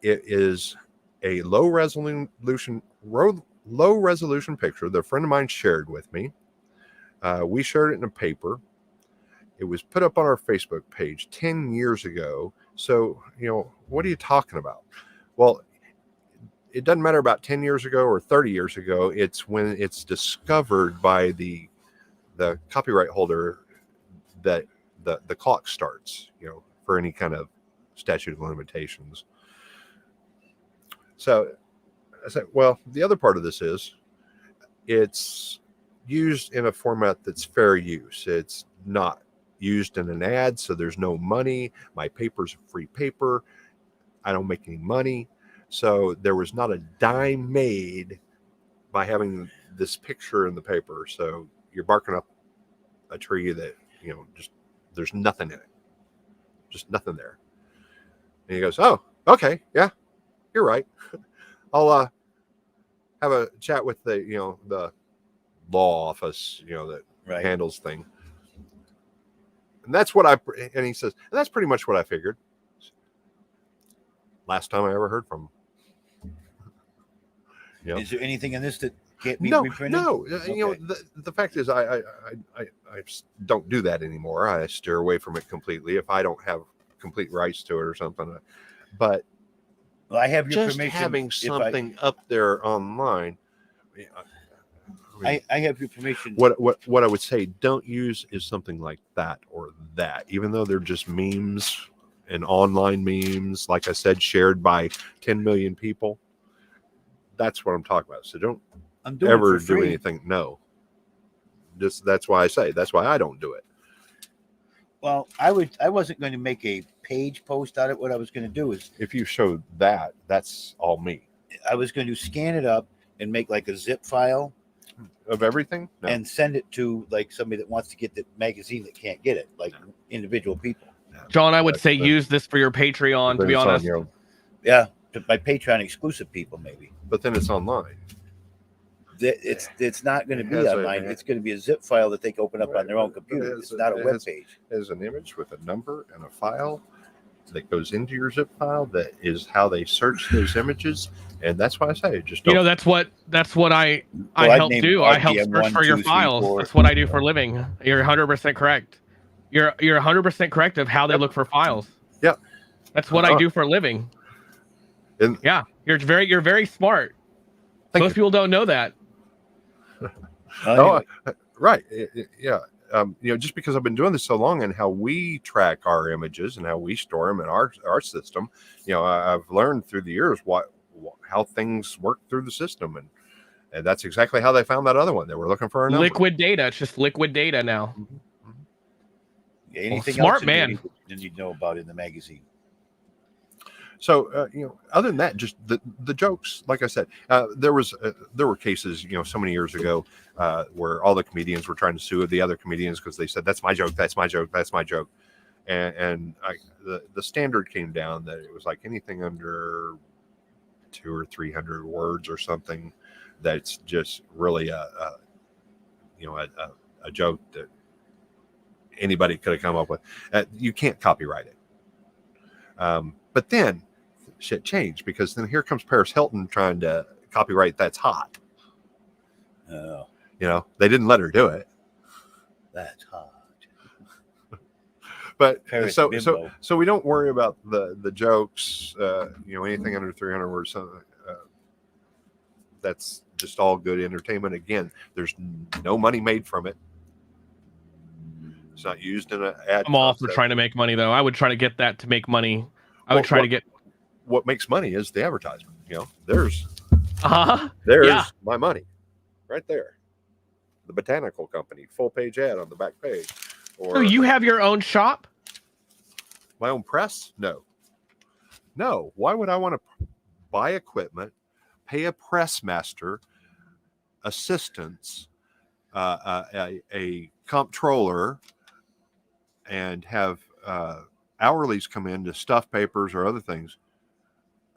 It is a low resolution picture that a friend of mine shared with me. We shared it in a paper. It was put up on our Facebook page 10 years ago. So, what are you talking about? Well, it doesn't matter about 10 years ago or 30 years ago. It's when it's discovered by the copyright holder that the clock starts, for any kind of statute of limitations. So I said, well, the other part of this is it's used in a format that's fair use. It's not used in an ad, so there's no money. My paper's a free paper. I don't make any money. So there was not a dime made by having this picture in the paper. So you're barking up a tree that, just there's nothing in it. Just nothing there. And he goes, oh, okay, yeah, you're right. I'll have a chat with the law office, that Right. handles thing. And and he says, and that's pretty much what I figured. Last time I ever heard from him. Is there anything in this that can't be No, reprinted? no. Okay. The fact is, I don't do that anymore. I steer away from it completely if I don't have complete rights to it or something. But Well, I have your just permission. having if something up there online, I have your permission. what I would say don't use is something like that or that, even though they're just memes and online memes, like I said, shared by 10 million people. That's what I'm talking about. So don't I'm doing ever it for do free. anything. No. That's why I don't do it. Well, I wasn't going to make a page post out of it. What I was going to do is If you show that, that's all me. I was going to scan it up and make like a zip file Of everything? No. and send it to like somebody that wants to get the magazine that can't get it, like individual people. John, I would say But- use this for your Patreon. To Then be it's on honest, your- Yeah, to my Patreon exclusive people maybe. but then it's online. It's not going to It be has a- online. It's going to be a zip file that they can open up on their own Right, but computer. it It's has- not a it web has- page. There's an image with a number and a file that goes into your zip file. That is how they search those images, and that's why I say just don't. that's what I Well, I'd help name do. I help RPM search 1, for your 2, 3, files. 4. That's what I do for a living. You're 100% correct. You're 100% correct of how they look for files. Yep. That's what I do for a living. And- Yeah, you're very smart. Thank Most people don't know that. Oh, right. Yeah. Just because I've been doing this so long and how we track our images and how we store them in our system, I've learned through the years how things work through the system, and that's exactly how they found that other one. They were looking for a number. Liquid data. It's just liquid data now. Anything smart else that man. you need to know about in the magazine? So, other than that, just the jokes. Like I said, there were cases, so many years ago, where all the comedians were trying to sue the other comedians because they said, "That's my joke. That's my joke. That's my joke," and the standard came down that it was like anything under 200 or 300 words or something that's just really a joke that anybody could have come up with. You can't copyright it. But then shit changed because then here comes Paris Hilton trying to copyright That's Hot. Oh, They didn't let her do it. that's hot. But Paris so Bimbo. we don't worry about the jokes, anything under 300 words. That's just all good entertainment. Again, there's no money made from it. It's not used in an ad. I'm all for concept. trying to make money, though. I would try to get that to make money. I would try to get. What makes money is the advertisement. There's Uh-huh. There's Yeah. my money right there. The botanical company, full page ad on the back page. Or So you have your own shop? my own press? No. Why would I want to buy equipment, pay a press master, assistants, a comptroller, and have hourlies come in to stuff papers or other things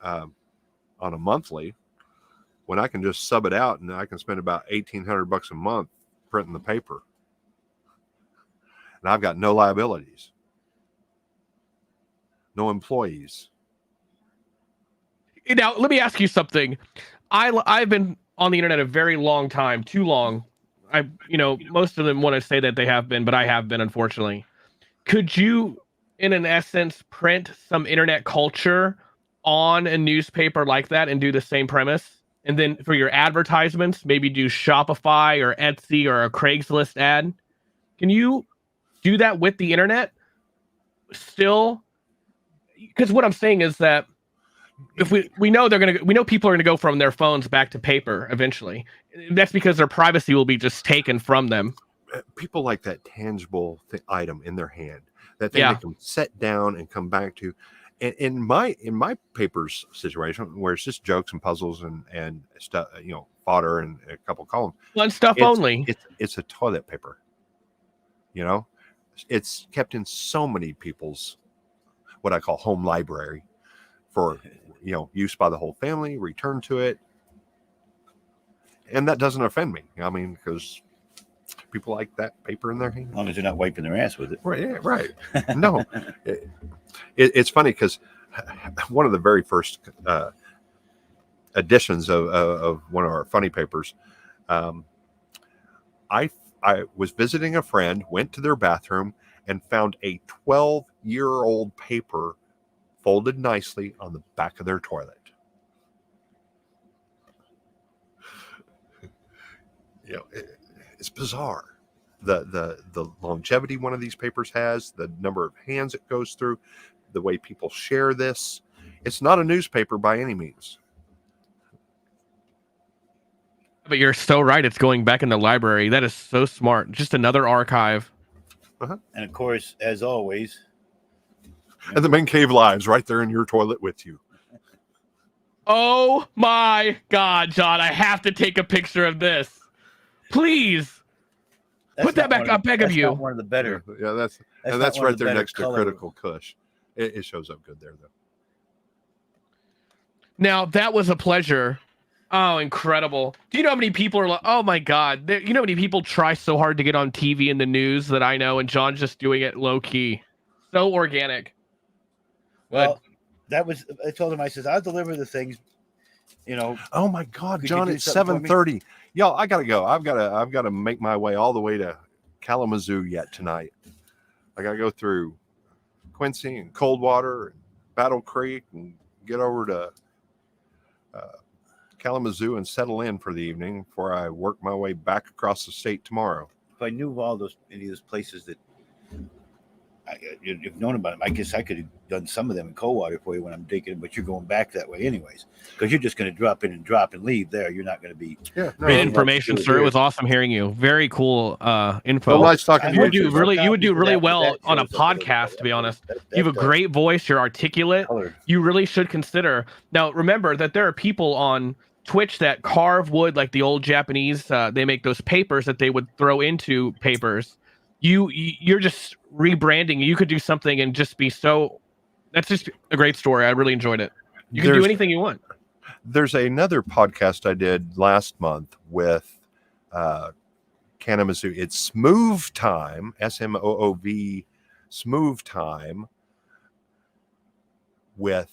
on a monthly, when I can just sub it out and I can spend about $1,800 a month printing the paper, and I've got no liabilities, no employees. Now, let me ask you something. I've been on the internet a very long time, too long. Most of them want to say that they have been, but I have been, unfortunately. could you, in an essence, print some internet culture on a newspaper like that and do the same premise? And then for your advertisements, maybe do Shopify or Etsy or a Craigslist ad. Can you do that with the internet still? Because what I'm saying is that if we know people are gonna go from their phones back to paper eventually. That's because their privacy will be just taken from them. People like that tangible item in their hand, that thing Yeah. they can set down and come back to. And in my papers situation, where it's just jokes and puzzles and stuff, fodder and a couple columns, Fun stuff only. it's a toilet paper. It's kept in so many people's what I call home library for use by the whole family, return to it, and that doesn't offend me. I mean, because people like that paper in their hand. As long as they're not wiping their ass with it. Right, yeah, right. No, it's funny because one of the very first editions of one of our funny papers, I was visiting a friend, went to their bathroom, and found a 12-year-old paper folded nicely on the back of their toilet. It's bizarre. The longevity one of these papers has, the number of hands it goes through, the way people share this. It's not a newspaper by any means. But you're so right. It's going back in the library. That is so smart. Just another archive. And of course, as always, And the Men Cave Lives right there in your toilet with you. Oh my God, John! I have to take a picture of this. Please put that back up. Beg of you. One of the better. Yeah, that's not right one of the there better next to color. Critical Kush. It shows up good there though. Now that was a pleasure. Oh, incredible! Do you know how many people are like, oh my God? You know how many people try so hard to get on TV and the news that I know, and John's just doing it low key, so organic. Well, that was. I told him. I says, I'll deliver the things. Oh my God, Could you John! do It's something for me? 7:30. Yo, I gotta go. I've gotta make my way all the way to Kalamazoo yet tonight. I gotta go through Quincy and Coldwater and Battle Creek and get over to Kalamazoo and settle in for the evening before I work my way back across the state tomorrow. If I knew of any of those places that you've known about them, I guess I could have done some of them in Coldwater for you when I'm taking it. But you're going back that way anyways, because you're just going to drop in and leave there. You're not going to be. Yeah, Great information, sir. It was awesome hearing you. Very cool info. Well, nice talking to You you. would do too. really, you would do really That well on a shows up podcast. To be honest, That you have a great voice. You're articulate. color. You really should consider. Now, remember that there are people on Twitch that carve wood like the old Japanese. They make those papers that they would throw into papers. You're just rebranding. You could do something and just be so. That's just a great story. I really enjoyed it. You can do anything you want. There's another podcast I did last month with Kalamazoo. It's Smooth Time, SMOOV, Smooth Time, with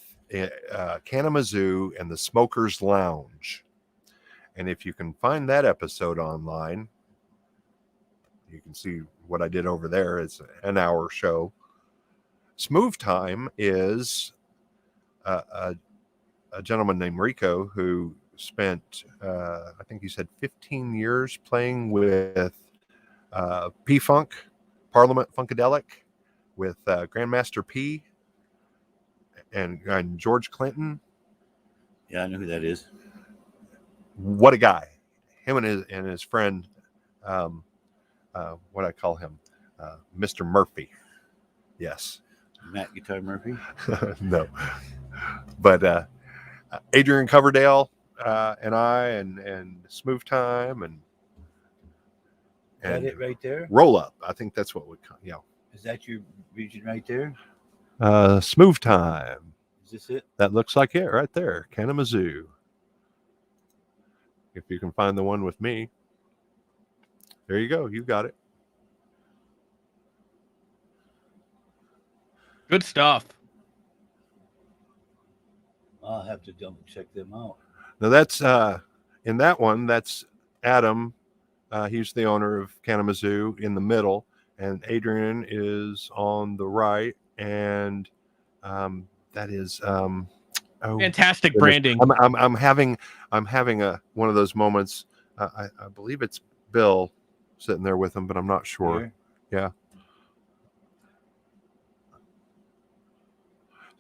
Kalamazoo and the Smokers Lounge. And if you can find that episode online, you can see what I did over there. It's an hour show. Smooth Time is a gentleman named Rico who spent, I think he said 15 years playing with P-Funk, Parliament Funkadelic, with Grandmaster P and George Clinton. Yeah, I know who that is. What a guy. Him and his friend, what I call him, Mr. Murphy. Yes. Matt Guitar Murphy. No. But Adrian Coverdale and I and Smooth Time and Is that it right there? Roll Up. I think that's what we call, Is that your region right there? Smooth Time. Is this it? That looks like it right there. Kalamazoo. If you can find the one with me. There you go. You got it. Good stuff. I'll have to double check them out. Now that's in that one, that's Adam. He's the owner of Kalamazoo in the middle. and Adrian is on the right, and that is oh, Fantastic goodness. branding. I'm having a one of those moments. I believe it's Bill sitting there with him, but I'm not sure. Here.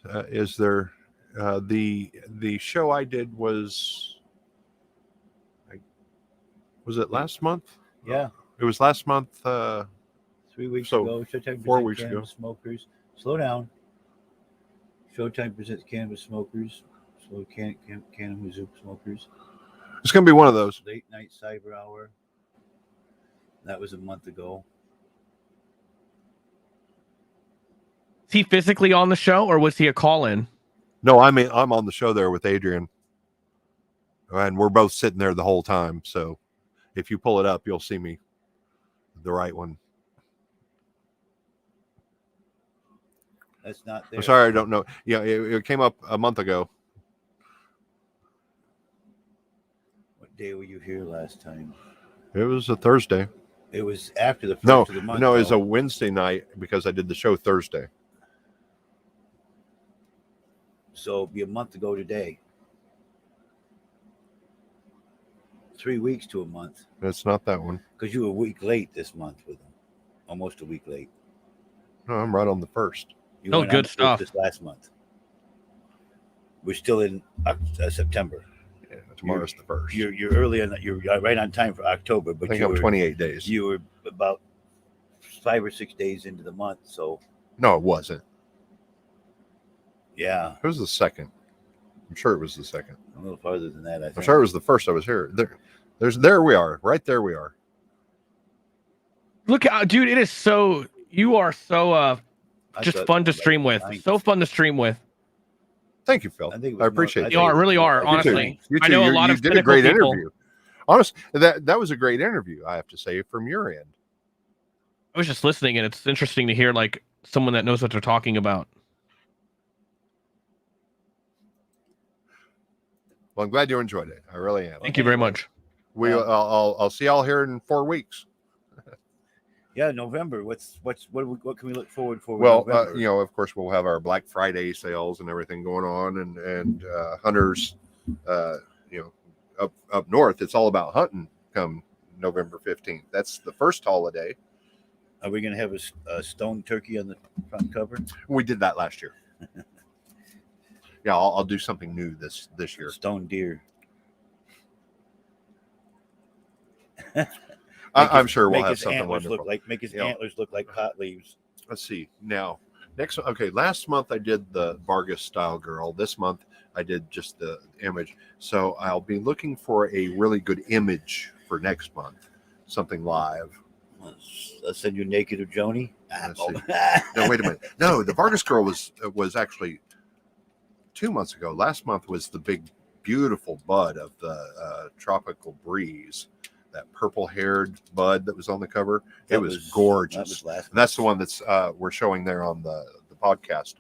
Yeah. Is there the show I did was it last month? Yeah, It was last month. 3 weeks So, ago. Showtime 4 presents weeks ago. Cannabis Smokers. Slow down. Showtime presents Cannabis Smokers. Slow Cannabis Smokers. It's going to be one of those. Late night cyber hour. That was a month ago. Is he physically on the show, or was he a call-in? No, I'm on the show there with Adrian, and we're both sitting there the whole time. So if you pull it up, you'll see me, the right one. That's not there. I'm sorry, I don't know. Yeah, it came up a month ago. What day were you here last time? It was a Thursday. It was after the first No, of the month. no, it was though. a Wednesday night because I did the show Thursday. So it'll be a month ago today. 3 weeks to a month. It's not that one. Because you were a week late this month with them. Almost a week late. No, I'm right on the first. You Oh, went good on the first stuff. This last month. We're still in September. Yeah, tomorrow's the first. You're early on. You're right on time for October, I but think you I'm were 28 days. you were about 5 or 6 days into the month. So No, it wasn't. yeah, It was the second. I'm sure it was the second. a little farther than that. I think. I'm sure it was the first I was here. There we are. Right there we are. Look, dude, it is so. You are so I just thought fun to it was stream like with. ninth. So fun to stream with. Thank you, Phil. I think it was I more- appreciate I it. You are, really are, You too. honestly. You I too. know a You- lot you of did a cynical great people. interview. Honestly, that was a great interview, I have to say, from your end. I was just listening, and it's interesting to hear like someone that knows what they're talking about. Well, I'm glad you enjoyed it. I really am. Thank you very much. I'll see y'all here in 4 weeks. Yeah, November. What can we look forward for? Well, November? of course, we'll have our Black Friday sales and everything going on, and hunters, up north, it's all about hunting. Come November 15th, that's the first holiday. Are we going to have a stone turkey on the front cover? We did that last year. Yeah, I'll do something new this year. Stone deer. I'm sure we'll Make have his something antlers wonderful. make his Yeah. antlers look like pot leaves. Let's see now. Last month I did the Vargas style girl. This month I did just the image. So I'll be looking for a really good image for next month. Something live. Let's send you naked or Joni. Let's see. No, wait a minute. No, the Vargas girl was actually 2 months ago. Last month was the big, beautiful bud of the tropical breeze. That purple-haired bud that was on the cover. It was gorgeous. That was last. And that's the one that's we're showing there on the podcast.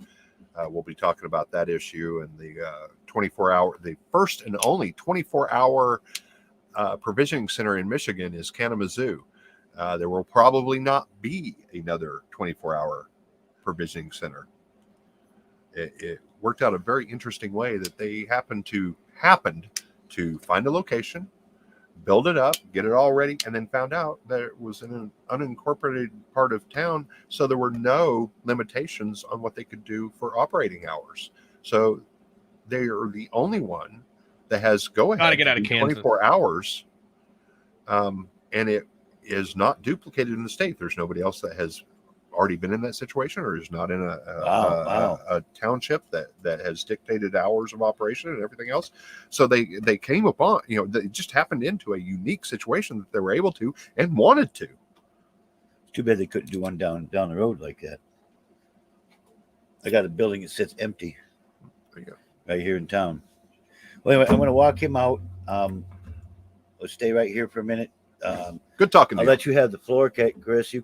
We'll be talking about that issue and the 24-hour, the first and only 24-hour provisioning center in Michigan is Kalamazoo. There will probably not be another 24-hour provisioning center. It worked out a very interesting way that they happened to find a location, build it up, get it all ready, and then found out that it was in an unincorporated part of town, so there were no limitations on what they could do for operating hours. So they are the only one that has go ahead Gotta get out of to do Kansas. 24 hours, and it is not duplicated in the state. There's nobody else that has already been in that situation or is not in a township that has dictated hours of operation and everything else. So they came upon, they just happened into a unique situation that they were able to and wanted to. It's too bad they couldn't do one down the road like that. I got a building that sits empty. There you go. Right here in town. Well, anyway, I'm going to walk him out. Let's stay right here for a minute. Good talking to I'll you. let you have the floor, Chris.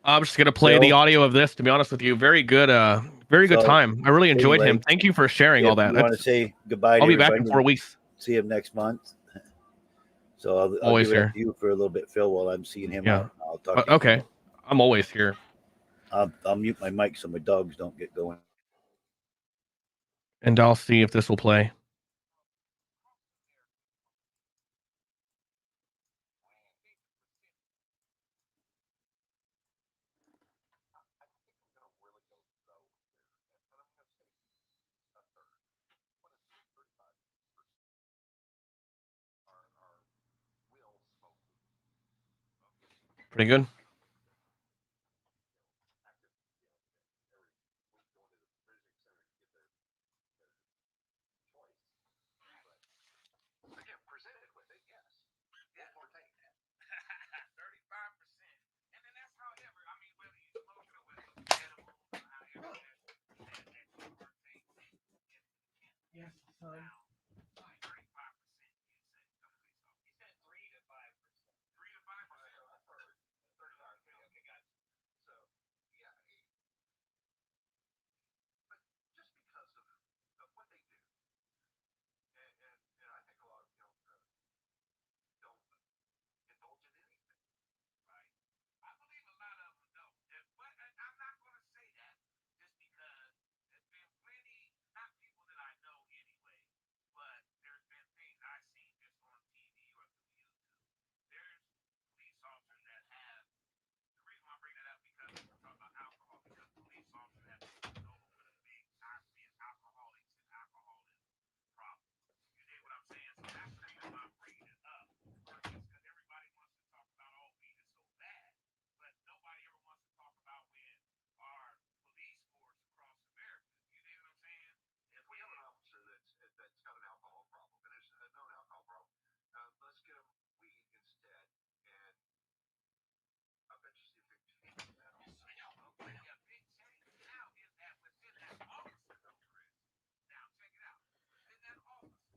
I'm just gonna play the audio of this. To be honest with you, very good So, time. I really enjoyed anyway, him. Thank you for sharing all that. You want to say goodbye? I'll to be back in everybody 4 and weeks. See him next month. So I'll Always give it up here. to you for a little bit, Phil, while I'm seeing him Yeah. out. I'll talk to you. Okay. I'm always here. I'll mute my mic so my dogs don't get going. And I'll see if this will play. Pretty good.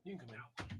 You can come in.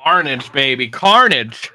Carnage, baby, carnage.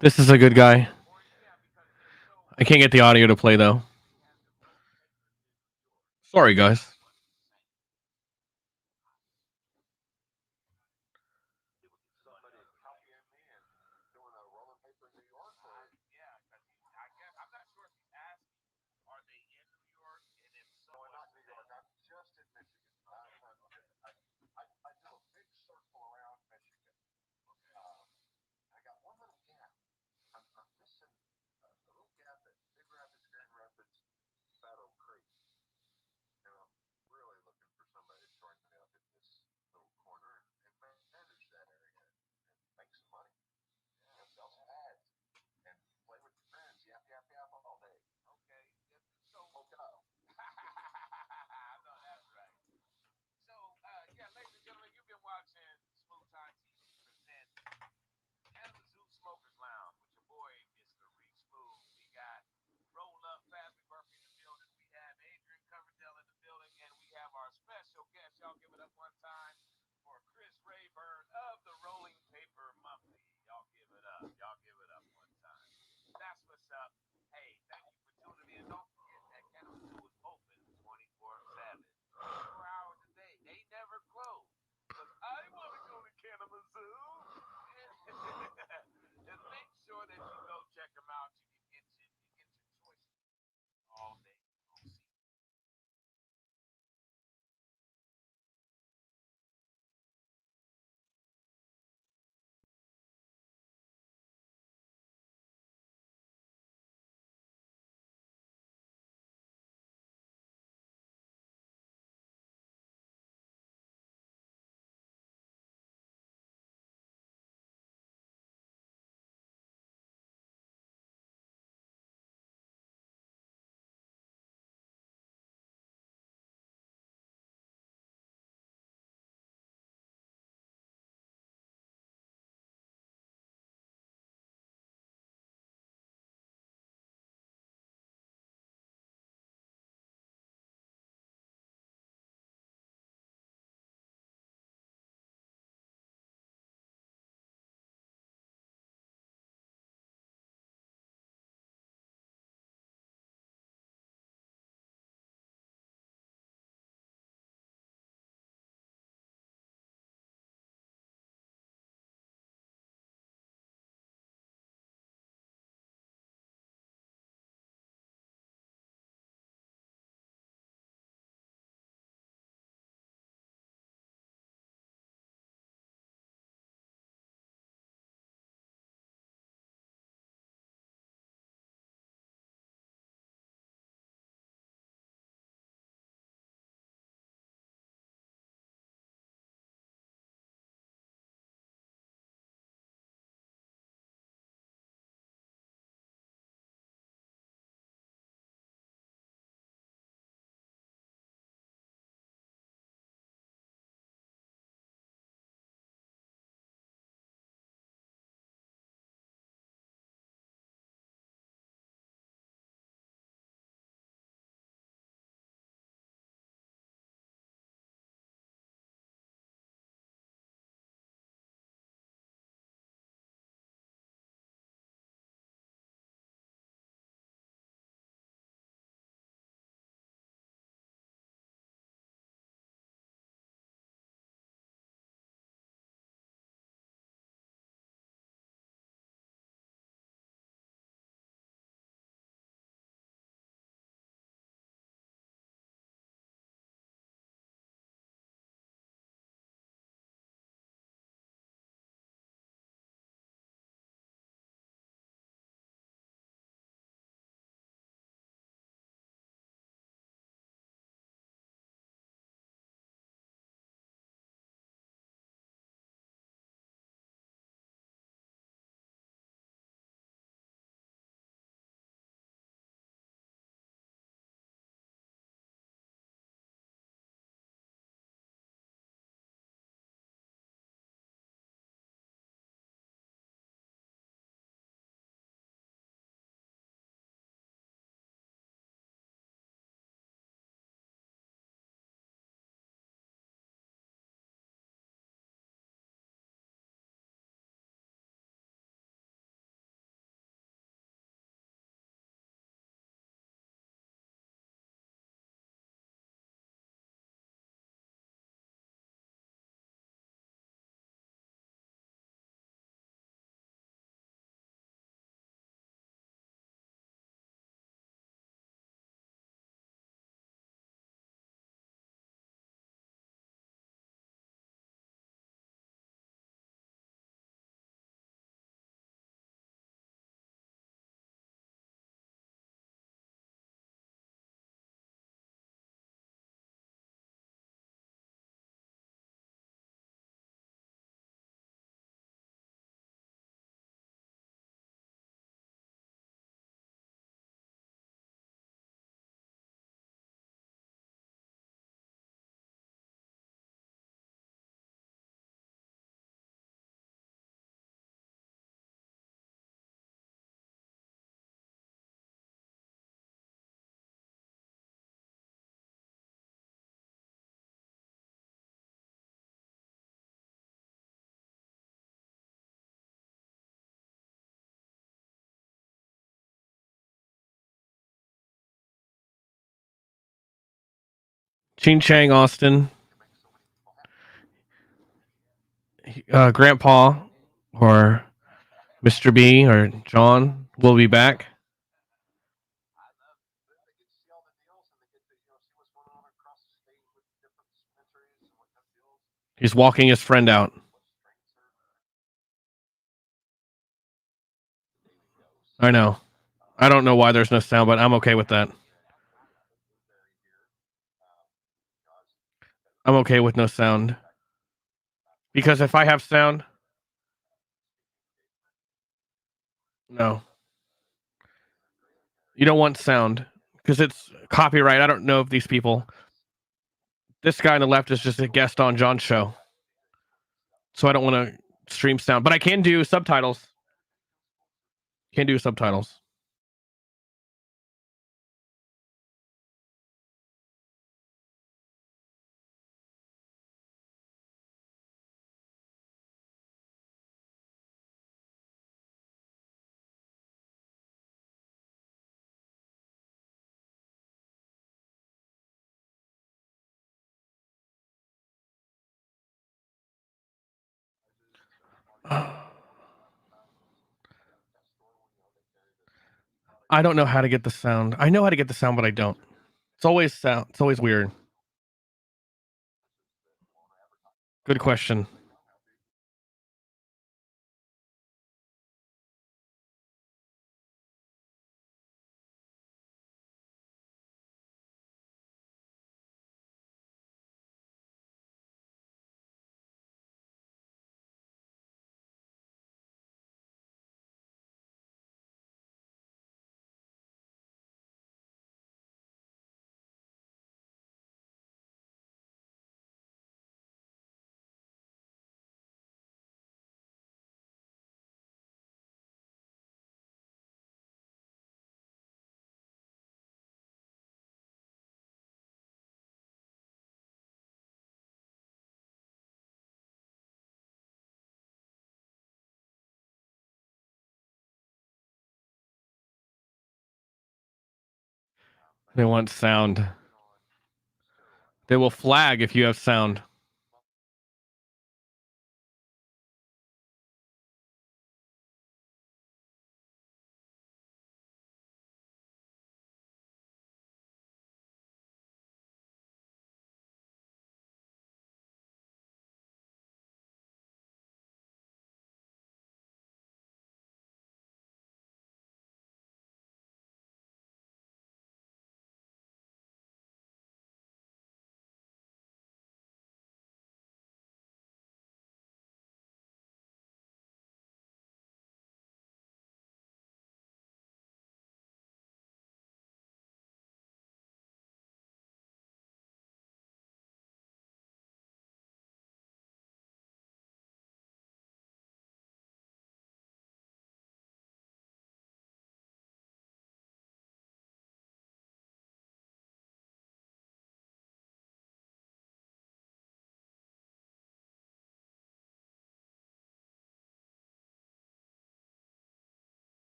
This is a good guy. I can't get the audio to play though. Sorry, guys. Ching Chang Austin, Grandpa, or Mr. B or John will be back. He's walking his friend out. I know. I don't know why there's no sound, but I'm okay with that. I'm okay with no sound. Because if I have sound... No. You don't want sound. Because it's copyright. I don't know if these people... This guy on the left is just a guest on John's show. So I don't want to stream sound. But I can do subtitles. Can do subtitles. I don't know how to get the sound. I know how to get the sound, but I don't. It's always sound. It's always weird. Good question. They want sound. They will flag if you have sound.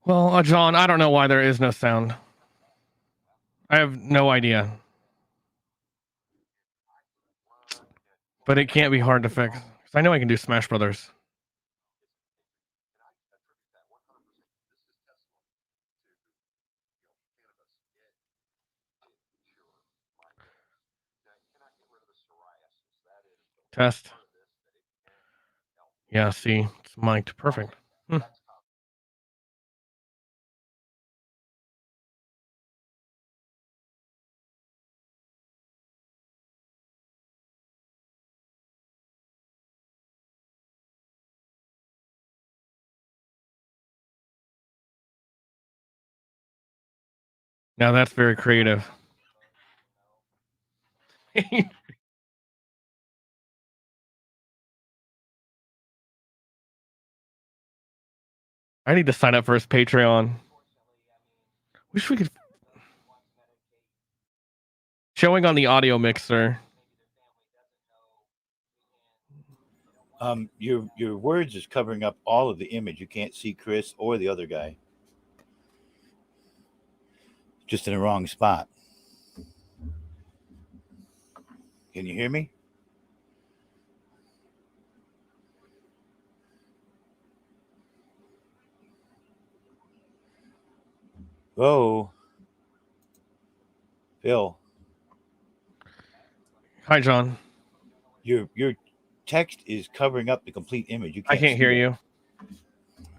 Well, John, I don't know why there is no sound. I have no idea. But it can't be hard to fix. 'Cause I know I can do Smash Brothers. Test. Yeah, see, it's mic'd. Perfect. Now that's very creative. I need to sign up for his Patreon. Wish we could. Showing on the audio mixer. Your words is covering up all of the image. You can't see Chris or the other guy. Just in the wrong spot. Can you hear me? Oh, Phil, Hi, John. your text is covering up the complete image. You I can't see hear it. you.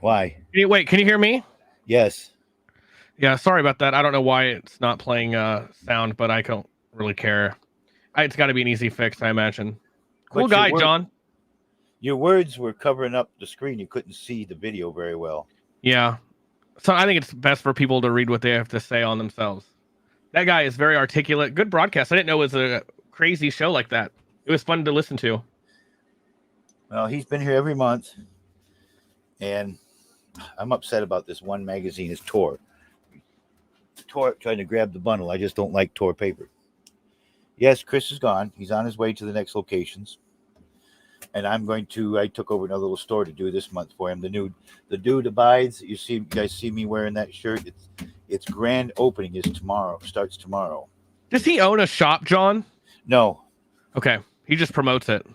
Why? Wait, can you hear me? Yes. Yeah, sorry about that. I don't know why it's not playing sound, but I don't really care. It's got to be an easy fix, I imagine. Cool But your guy, word- John. Your words were covering up the screen. You couldn't see the video very well. Yeah. So I think it's best for people to read what they have to say on themselves. That guy is very articulate. Good broadcast. I didn't know it was a crazy show like that. It was fun to listen to. Well, he's been here every month, and I'm upset about this one magazine. It's Tor. Tor trying to grab the bundle. I just don't like Tor paper. Yes, Chris is gone. He's on his way to the next locations. And I took over another little store to do this month for him. The dude abides. You guys see me wearing that shirt. Its grand opening is tomorrow. Starts tomorrow. Does he own a shop, John? No. Okay. He just promotes it.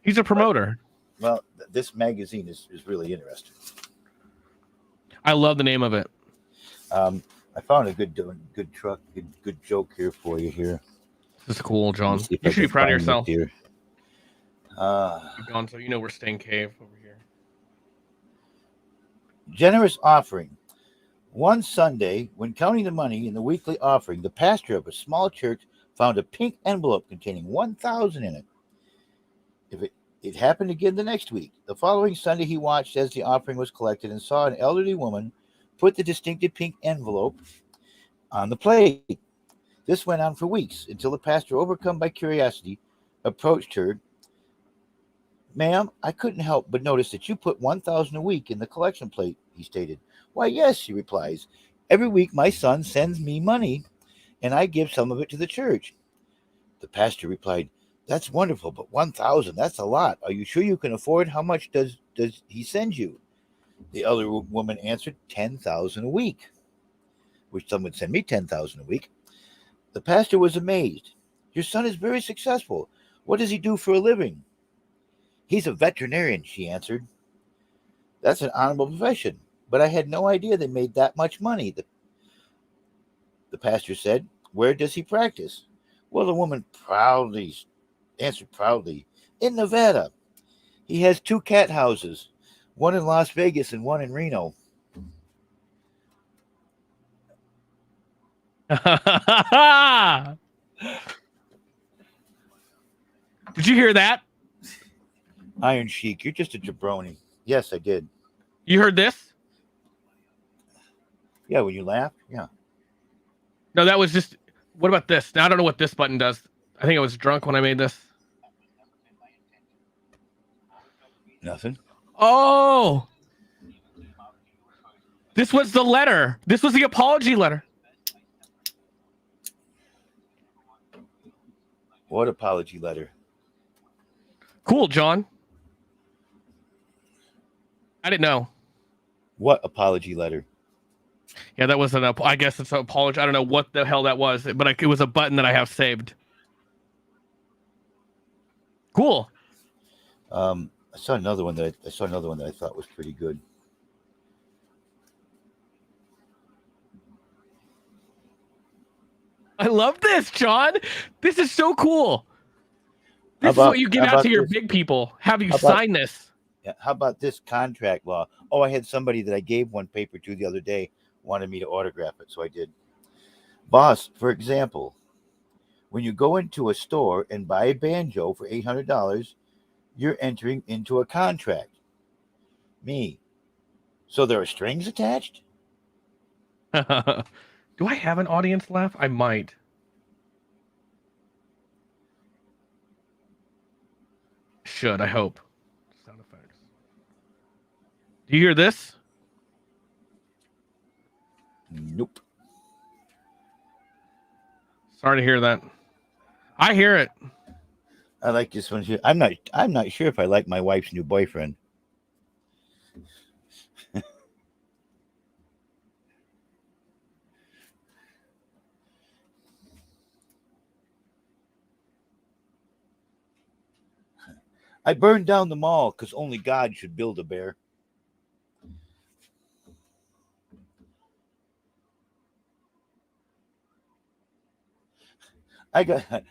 He's a promoter. Well, this magazine is really interesting. I love the name of it. I found a good joke here for you here. This is cool, John. Let me see if You I should be can proud of find it yourself. here. Gone, so you know we're staying cave over here. Generous offering. One Sunday, when counting the money in the weekly offering, the pastor of a small church found a pink envelope containing $1,000 in it. It happened again the next week. The following Sunday, he watched as the offering was collected and saw an elderly woman put the distinctive pink envelope on the plate. This went on for weeks until the pastor, overcome by curiosity, approached her. "Ma'am, I couldn't help but notice that you put $1,000 a week in the collection plate," he stated. "Why, yes," she replies. "Every week my son sends me money, and I give some of it to the church." The pastor replied, "That's wonderful, but $1,000, that's a lot. Are you sure you can afford? How much does he send you?" The elder woman answered, $10,000 a week, which some would send me $10,000 a week. The pastor was amazed. "Your son is very successful. What does he do for a living?" "He's a veterinarian," she answered. "That's an honorable profession, but I had no idea they made that much money." The pastor said, "Where does he practice?" Well, the woman answered proudly, "In Nevada. He has 2 cat houses, one in Las Vegas and one in Reno." Did you hear that? Iron Sheik, you're just a jabroni. Yes, I did. You heard this? Yeah, when you laugh. Yeah. No, that was just. What about this? Now I don't know what this button does. I think I was drunk when I made this. Nothing. Oh, this was the letter. This was the apology letter. What apology letter? Cool, John. I didn't know. What apology letter? Yeah, that was I guess it's an apology. I don't know what the hell that was, but it was a button that I have saved. Cool. I saw another one that I thought was pretty good. I love this, John. This is so cool. This is How what you give about out to your this? big people. Have you How about- sign this? Yeah, how about this contract law? Oh, I had somebody that I gave one paper to the other day wanted me to autograph it, so I did. Boss, for example, when you go into a store and buy a banjo for $800, you're entering into a contract. Me. So there are strings attached? Do I have an audience laugh? I might. Should, I hope. Sound effects. Do you hear this? Nope. Sorry to hear that. I hear it. I like this one here. I'm not sure if I like my wife's new boyfriend. I burned down the mall because only God should build a bear.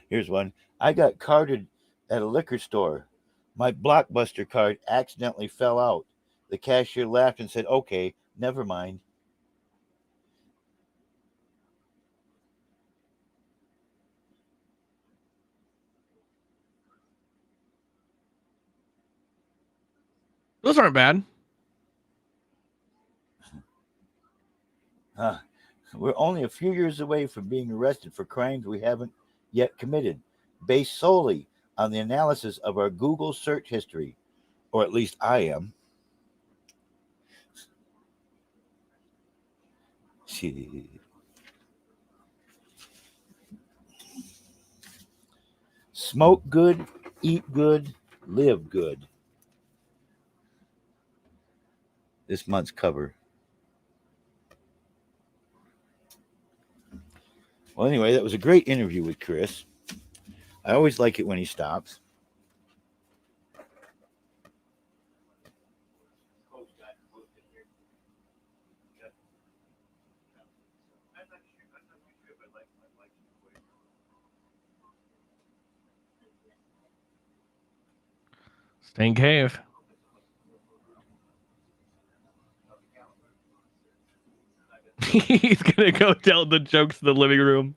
Here's one. I got carded at a liquor store. My Blockbuster card accidentally fell out. The cashier laughed and said, "Okay, never mind." Those aren't bad. We're only a few years away from being arrested for crimes we haven't yet committed, based solely on the analysis of our Google search history, or at least I am. Smoke good, eat good, live good. This month's cover. Well, anyway, that was a great interview with Chris. I always like it when he stops. Stay in cave. He's gonna go tell the jokes in the living room.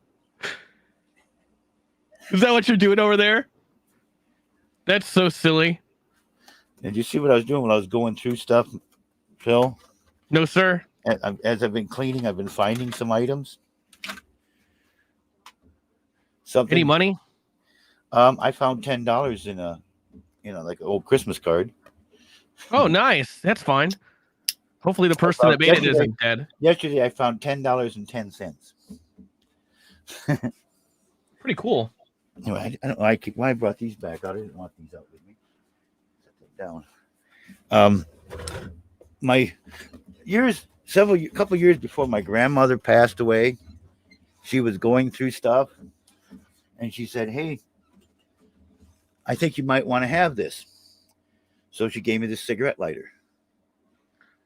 Is that what you're doing over there? That's so silly. Did you see what I was doing when I was going through stuff, Phil? No, sir. As I've been cleaning, I've been finding some items. Something. Any money? I found $10 in a, like an old Christmas card. Oh, nice. That's fine. Hopefully the person that made it isn't dead. Yesterday, I found $10.10. Pretty cool. Anyway, I don't know why I brought these back out. I didn't want these out with me. Set them down. Couple years before my grandmother passed away, she was going through stuff, and she said, "Hey, I think you might want to have this." So she gave me this cigarette lighter.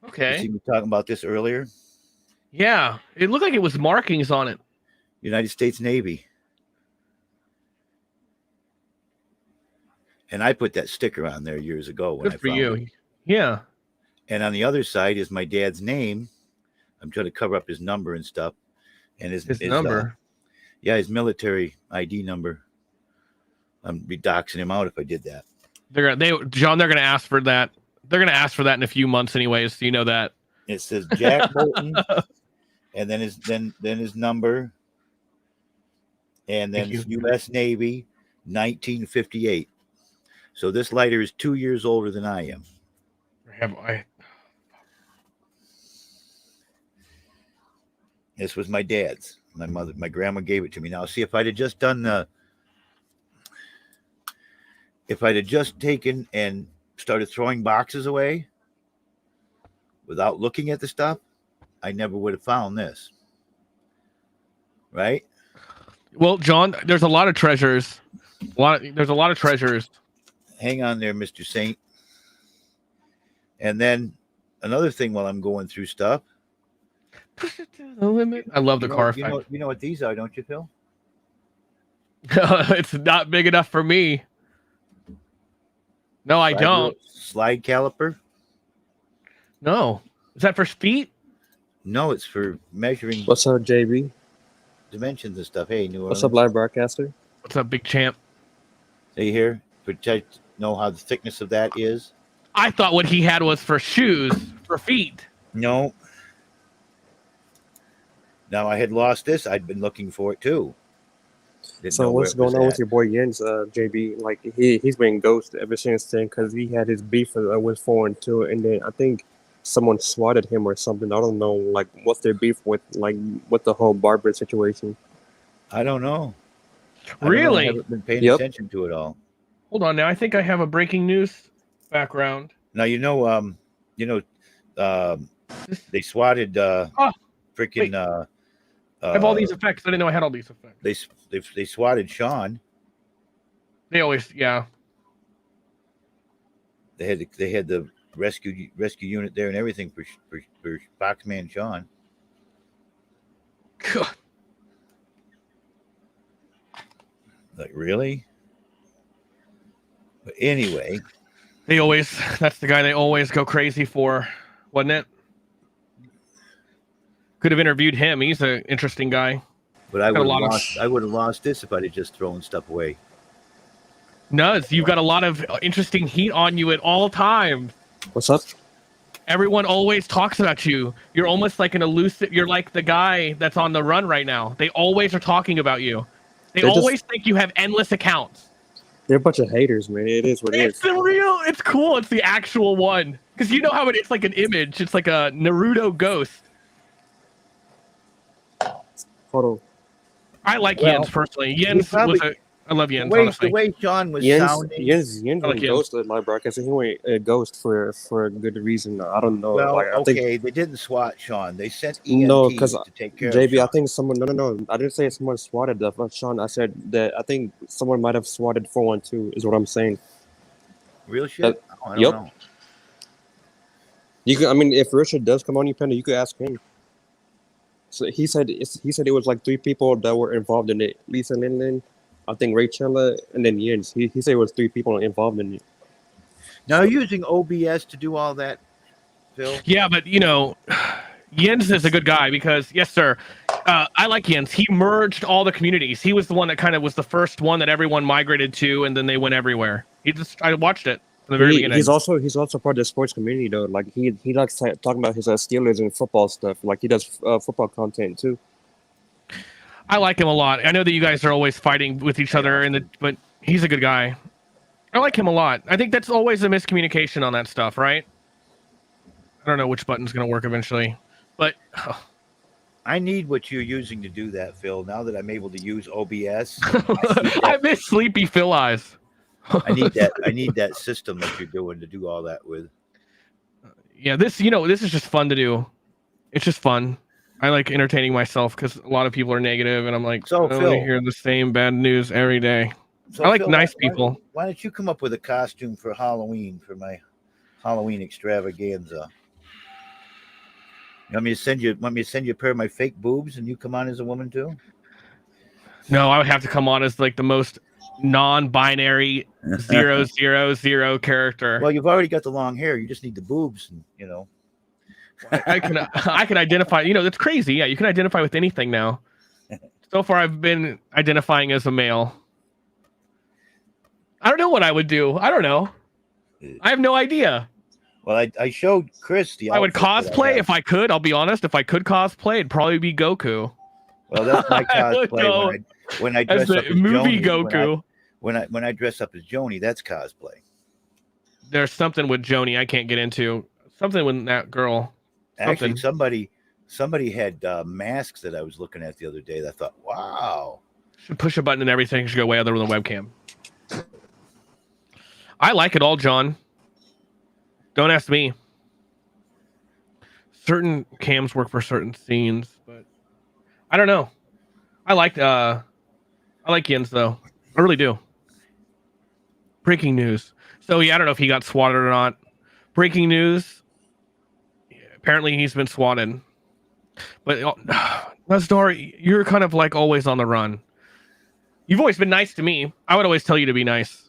Okay. You see me talking about this earlier? Yeah. It looked like it was markings on it. United States Navy. And I put that sticker on there years ago when Good for you. Yeah. And on the other side is my dad's name. I'm trying to cover up his number and stuff. And his number. His military ID number. I'd be doxing him out if I did that. John, they're gonna ask for that. They're gonna ask for that in a few months, anyways. So you know that. It says Jack Bolton, and then his number, and then U.S. Navy, 1958. So this lighter is 2 years older than I am. This was my dad's. My grandma gave it to me. Now, see, if I'd have just taken and started throwing boxes away without looking at the stuff, I never would have found this. Right? Well, John, there's a lot of treasures. There's a lot of treasures. Hang on there, Mr. Saint. And then another thing while I'm going through stuff. Push it to the limit. I love the car effect. You know what these are, don't you, Phil? It's not big enough for me. No, I don't. Slide caliper? No. Is that for feet? No, it's for measuring What's up, JB? dimensions and stuff. Hey, New Orleans. What's up, live broadcaster? What's up, big champ? See here? Know how the thickness of that is? I thought what he had was for shoes, for feet. No. Now I had lost this. I'd been looking for it too. Didn't So know where what's it was going on with at. your boy Jens, JB? Like he's been ghosted ever since then because he had his beef with 4 and 2, and then I think someone swatted him or something. I don't know, like what's their beef with, like with the whole Barbara situation. I don't know. I Really? haven't been paying Yep. attention to it all. Hold on now. I think I have a breaking news background. Now they swatted freaking. I have all these effects. I didn't know I had all these effects. They swatted Sean. They always, yeah. They had the rescue unit there and everything for Foxman Sean. God. Like, really? But anyway, That's the guy they always go crazy for, wasn't it? Could have interviewed him. He's an interesting guy. but I Got a would lot have of lost. I would have lost this if I'd have just thrown stuff away. Nuts, you've got a lot of interesting heat on you at all times. What's up? Everyone always talks about you. You're almost like an elusive. You're like the guy that's on the run right now. They always are talking about you. They They're just- always think you have endless accounts. They're a bunch of haters, man. It is what it It's is. the real. It's cool. It's the actual one. Because you know how it's like an image. It's like a Naruto ghost. Hold on. I like Well, Jens personally. Jens probably- was a. I love Jens, The honestly. way Sean was Jens sounding. went I like Jens. ghosted my broadcast. He went a ghost for a good reason. I don't know. Well, like, I think okay, they didn't swat Sean. They sent EMTs No, 'cause, to take care of JB, I Sean. think someone. No. I didn't say someone swatted Sean. I said that I think someone might have swatted 412. Is what I'm saying. Real shit. I don't yep. know. You can. I mean, if Richard does come on, you Panda, you could ask him. So he said it was like 3 people that were involved in it. Lisa Lindland, I think Rachella, and then Jens. He said it was 3 people involved in it. Now, are you using OBS to do all that, Phil? Yeah, but Jens is a good guy because yes, sir. I like Jens. He merged all the communities. He was the one that kind of was the first one that everyone migrated to, and then they went everywhere. I watched it from the very beginning. He's also part of the sports community though. Like he likes talking about his Steelers and football stuff. Like he does football content too. I like him a lot. I know that you guys are always fighting with each other, but he's a good guy. I like him a lot. I think that's always a miscommunication on that stuff, right? I don't know which button's going to work eventually, but I need what you're using to do that, Phil. Now that I'm able to use OBS, I miss Sleepy Phil Eyes. I need that. I need that system that you're doing to do all that with. Yeah, this is just fun to do. It's just fun. I like entertaining myself because a lot of people are negative, and I'm like, So, I don't Phil- want to hear the same bad news every day. So, I like Phil, nice why- people. Why don't you come up with a costume for Halloween for my Halloween extravaganza? You want me to send you a pair of my fake boobs and you come on as a woman too? No, I would have to come on as like the most non-binary 000 character. Well, you've already got the long hair. You just need the boobs, and I can identify. That's crazy. Yeah, you can identify with anything now. So far, I've been identifying as a male. I don't know what I would do. I don't know. I have no idea. Well, I showed Chris the. I would outfit that cosplay have. if I could. I'll be honest. If I could cosplay, it'd probably be Goku. Well, that's my I would go cosplay when I As dress up the as movie Joni, Goku. When I dress up as Joni, that's cosplay. There's something with Joni I can't get into. Something with that girl. Actually, Something. somebody had masks that I was looking at the other day that I thought, wow. Should push a button and everything should go way other than the webcam. I like it all, John. Don't ask me. Certain cams work for certain scenes, but I don't know. I like Jens though. I really do. Breaking news. So yeah, I don't know if he got swatted or not. Breaking news. Apparently he's been swatted. But Nazdar, you're kind of like always on the run. You've always been nice to me. I would always tell you to be nice.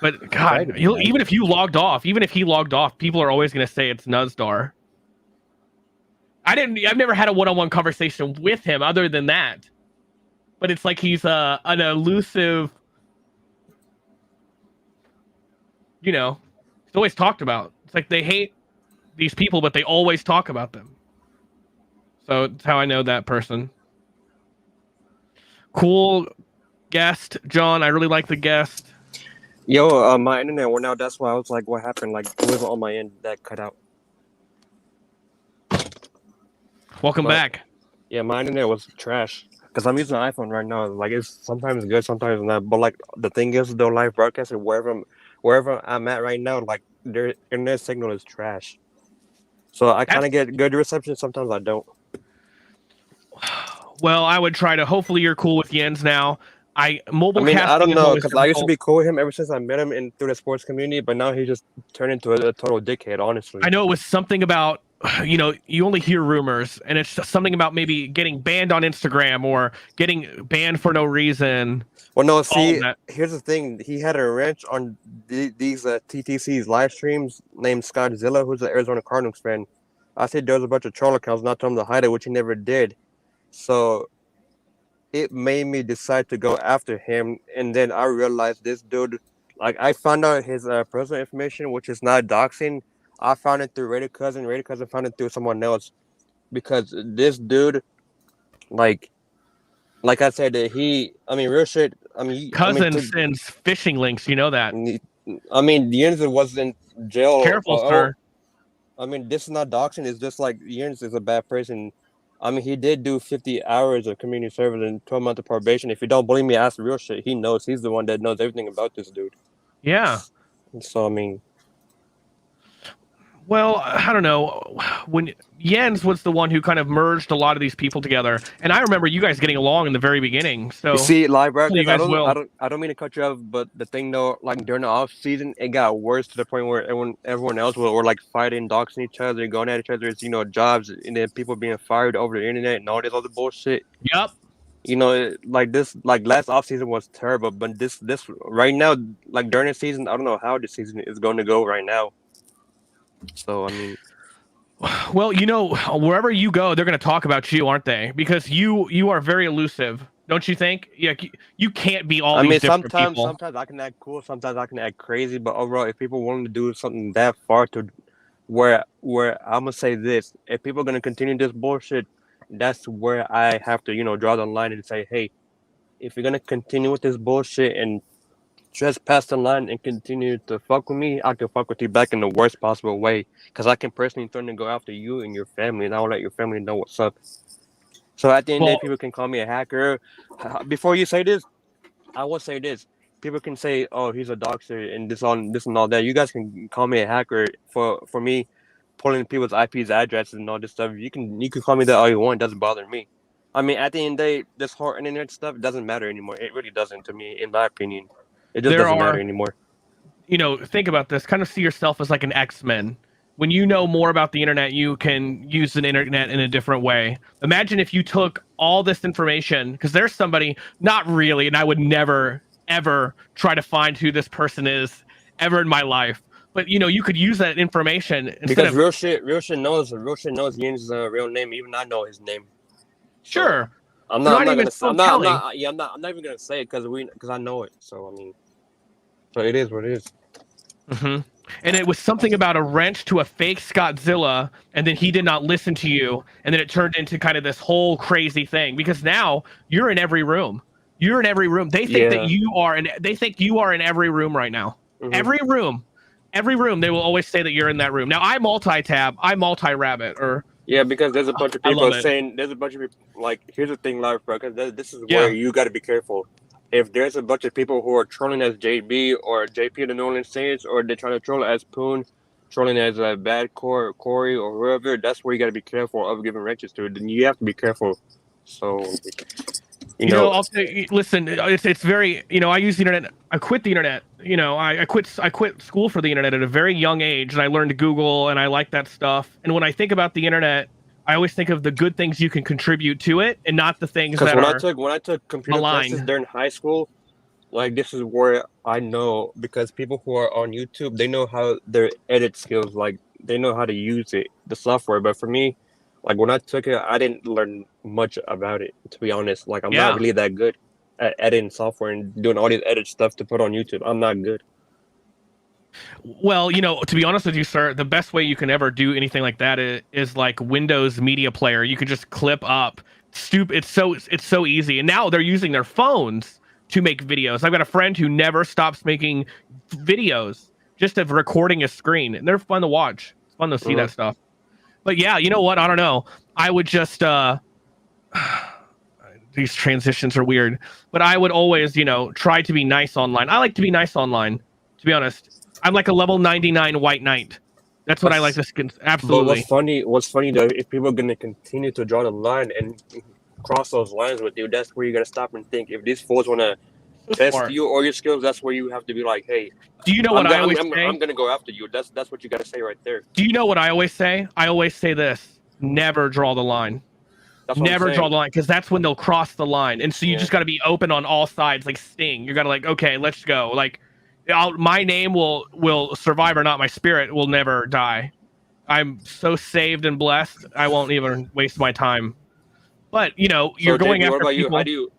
But God, even if you logged off, even if he logged off, people are always going to say it's Nazdar. I've never had a one-on-one conversation with him other than that. But it's like he's an elusive, it's always talked about. It's like they hate these people, but they always talk about them. So that's how I know that person. Cool guest, John. I really like the guest. Yo, my internet went out. That's why I was like, what happened? Like, it wasn't on my end that cut out. Welcome But- back. Yeah, my internet was trash. Because I'm using an iPhone right now. Like, it's sometimes good, sometimes not. But, like, the thing is, though, live broadcasting, wherever I'm at right now, like, their internet signal is trash. So I kind of get good reception. Sometimes I don't. Well, I would try to. Hopefully, you're cool with Jens now. Mobile. I mean, I don't casting is know, always because I used to difficult. be cool with him ever since I met him through the sports community, but now he just turned into a total dickhead, honestly. I know it was something about, you only hear rumors, and it's something about maybe getting banned on Instagram or getting banned for no reason. Well, no, All see, that. here's the thing. He had a wrench on these TTC's live streams named Scottzilla, who's an Arizona Cardinals fan. I said there was a bunch of troll accounts, not told him to hide it, which he never did. So it made me decide to go after him. And then I realized this dude, like, I found out his personal information, which is not doxing. I found it through Raider Cousin. Raider Cousin found it through someone else. Because this dude, like I said, real shit. Cousin sends phishing links. You know that. Jens was in jail. Careful, sir. This is not doxing. It's just like Jens is a bad person. He did do 50 hours of community service and 12 months of probation. If you don't believe me, ask real shit. He knows. He's the one that knows everything about this dude. Yeah. So, Well, I don't know. When Jens was the one who kind of merged a lot of these people together, and I remember you guys getting along in the very beginning. So you see, live broadcast, you guys will. I don't mean to cut you off, but the thing though, like during the off season, it got worse to the point where everyone else were like fighting, doxing each other, going at each other's, jobs, and then people being fired over the internet and all this other bullshit. Yep. Last off season was terrible, but this right now, like during the season, I don't know how this season is going to go right now. So well, wherever you go, they're going to talk about you, aren't they? Because you are very elusive, don't you think? Yeah, you can't be all these different people. Sometimes I can act cool, sometimes I can act crazy, but overall, if people want to do something that far to where I'm gonna say this, if people are gonna continue this bullshit, that's where I have to, draw the line and say, hey, if you're gonna continue with this bullshit and just pass the line and continue to fuck with me, I can fuck with you back in the worst possible way. Because I can personally threaten to go after you and your family, and I will let your family know what's up. So at the end of the day, people can call me a hacker. Before you say this, I will say this. People can say, oh, he's a doxer and this and all that. You guys can call me a hacker for me pulling people's IPs, addresses, and all this stuff. You can call me that all you want. It doesn't bother me. At the end of the day, this whole internet stuff doesn't matter anymore. It really doesn't to me, in my opinion. It just doesn't matter anymore. Think about this. Kind of see yourself as like an X-Men. When you know more about the internet, you can use the internet in a different way. Imagine if you took all this information, because there's somebody, not really, and I would never, ever try to find who this person is ever in my life. But, you could use that information. Because real shit knows Yin's real name. Even I know his name. Sure. So I'm not even gonna say it because I know it. So so it is what it is. Mm-hmm. And it was something about a wrench to a fake Scottzilla, and then he did not listen to you, and then it turned into kind of this whole crazy thing. Because now you're in every room. You're in every room. They think that you are, and they think you are in every room right now. Mm-hmm. Every room. They will always say that you're in that room. Now I multi-tab, I multi-rabbit, or. Yeah, because there's a bunch of people saying, there's a bunch of people, like, here's the thing, live, bro, because this is where you got to be careful. If there's a bunch of people who are trolling as JB or JP the New Orleans Saints, or they're trying to troll as Poon, trolling as a bad Corey or whoever, that's where you got to be careful of giving wrenches to. Then you have to be careful. So, I'll say, listen, it's very, I use the internet. I quit the internet. I quit school for the internet at a very young age, and I learned Google, and I like that stuff. And when I think about the internet, I always think of the good things you can contribute to it, and not the things that when I took computer classes during high school, like, this is where I know, because people who are on YouTube, they know how their edit skills, like, they know how to use it, the software. But for me, like, when I took it, I didn't learn much about it, to be honest. Like, I'm not really that good at editing software and doing all these edit stuff to put on YouTube. I'm not good. Well, to be honest with you, sir, the best way you can ever do anything like that is like Windows Media Player. You can just clip up. It's so easy. And now they're using their phones to make videos. I've got a friend who never stops making videos just of recording a screen, and they're fun to watch. It's fun to see that stuff. But yeah, you know what? I don't know. I would just these transitions are weird, but I would always, try to be nice online. I like to be nice online, to be honest. I'm like a level 99 white knight. That's what I like to skin. Absolutely. But what's funny though, if people are gonna continue to draw the line and cross those lines with you, that's where you gotta stop and think. If these fools wanna test Smart. you or your skills, that's where you have to be like, hey, Do you know what I always say? I'm gonna go after you. That's what you gotta say right there. Do you know what I always say? I always say this: never draw the line. That's what I'm Never saying. draw the line, because that's when they'll cross the line. And so you Yeah. just got to be open on all sides, like Sting. You got to like, okay, let's go. Like, my name will survive or not. My spirit will never die. I'm so saved and blessed. I won't even waste my time. But you're So, going JP, after what about people. you? How do you?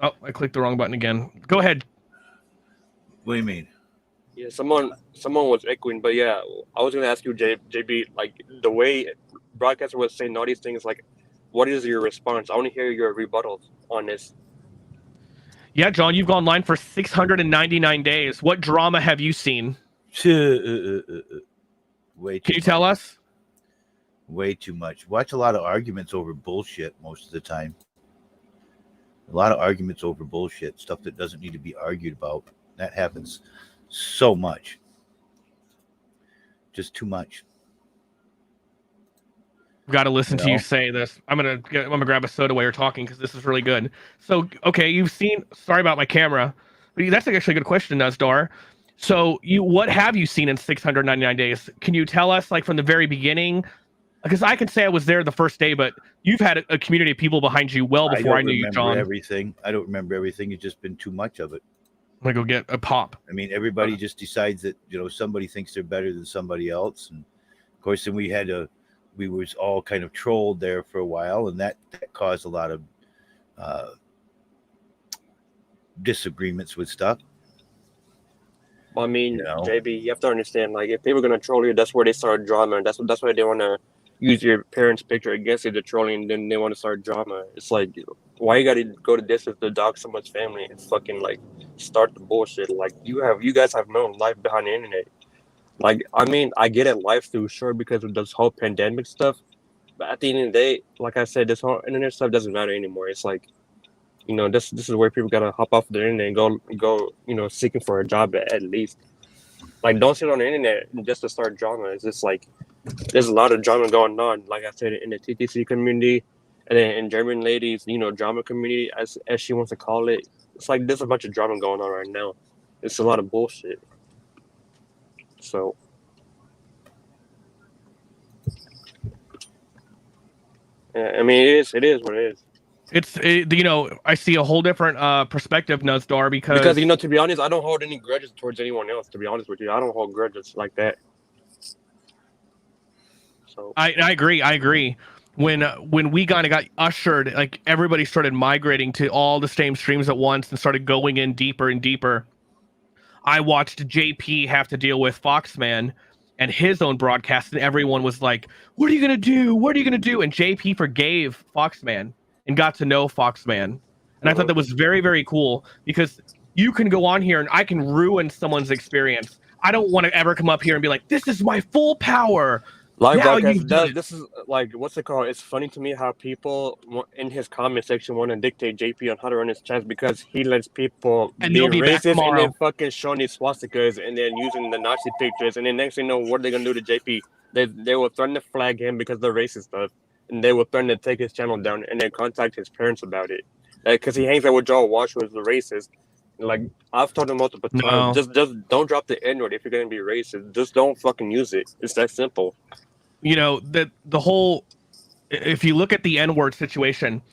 Oh, I clicked the wrong button again. Go ahead. What do you mean? Yeah, someone was echoing, but yeah, I was gonna ask you, JB, like the way broadcaster was saying all these things, like, what is your response? I want to hear your rebuttals on this. Yeah, John, you've gone live for 699 days. What drama have you seen? Way too Can you tell much. us? Way too much. Watch a lot of arguments over bullshit most of the time. A lot of arguments over bullshit, stuff that doesn't need to be argued about. That happens so much. Just too much. Got to listen to you No. say this. I'm gonna grab a soda while you're talking, because this is really good. So, okay, you've seen. Sorry about my camera, but that's actually a good question, Nazdar. So, what have you seen in 699 days? Can you tell us, like, from the very beginning? Because I can say I was there the first day, but you've had a community of people behind you well before I knew you, John. Everything. I don't remember everything. It's just been too much of it. I'm gonna go get a pop. I mean, everybody just decides that somebody thinks they're better than somebody else, and of course, then we was all kind of trolled there for a while, and that caused a lot of disagreements with stuff. I mean, No. JB, you have to understand, like, if people are gonna troll you, that's where they start drama, and that's why they want to use your parents' picture against you, the trolling, and then they want to start drama. It's like, why you gotta go to this to dog someone's family? It's fucking like start the bullshit. Like, you guys have no life behind the internet. Like, I mean, I get it, life through sure because of this whole pandemic stuff, but at the end of the day, like I said, this whole internet stuff doesn't matter anymore. It's like, this is where people gotta hop off the internet and go, seeking for a job at least. Like, don't sit on the internet just to start drama. It's just like there's a lot of drama going on. Like I said, in the TTC community, and then in German ladies, drama community, as she wants to call it. It's like there's a bunch of drama going on right now. It's a lot of bullshit. So. Yeah, I mean, it is what it is. I see a whole different perspective, Nazdar, because to be honest, I don't hold any grudges towards anyone else. To be honest with you, I don't hold grudges like that. So I agree. When we kind of got ushered, like, everybody started migrating to all the same streams at once and started going in deeper and deeper. I watched JP have to deal with Foxman and his own broadcast, and everyone was like, "What are you gonna do? What are you gonna do?" And JP forgave Foxman and got to know Foxman, and I thought that was very, very cool, because you can go on here and I can ruin someone's experience. I don't want to ever come up here and be like, "This is my full power." live Now broadcast you've done does. it. This is like, what's it called? It's funny to me how people in his comment section want to dictate JP on how to run his chats because he lets people And be they'll be back racist and tomorrow. then fucking showing these swastikas and then using the Nazi pictures, and then next thing you know, what are they gonna do to JP? They will threaten to flag him because of the racist stuff, and they will threaten to take his channel down and then contact his parents about it, because he hangs out with Joel Walsh, who is a racist. Like, I've told him multiple times, just don't drop the N-word if you're gonna be racist. Just don't fucking use it. It's that simple. That the whole, if you look at the N-word situation,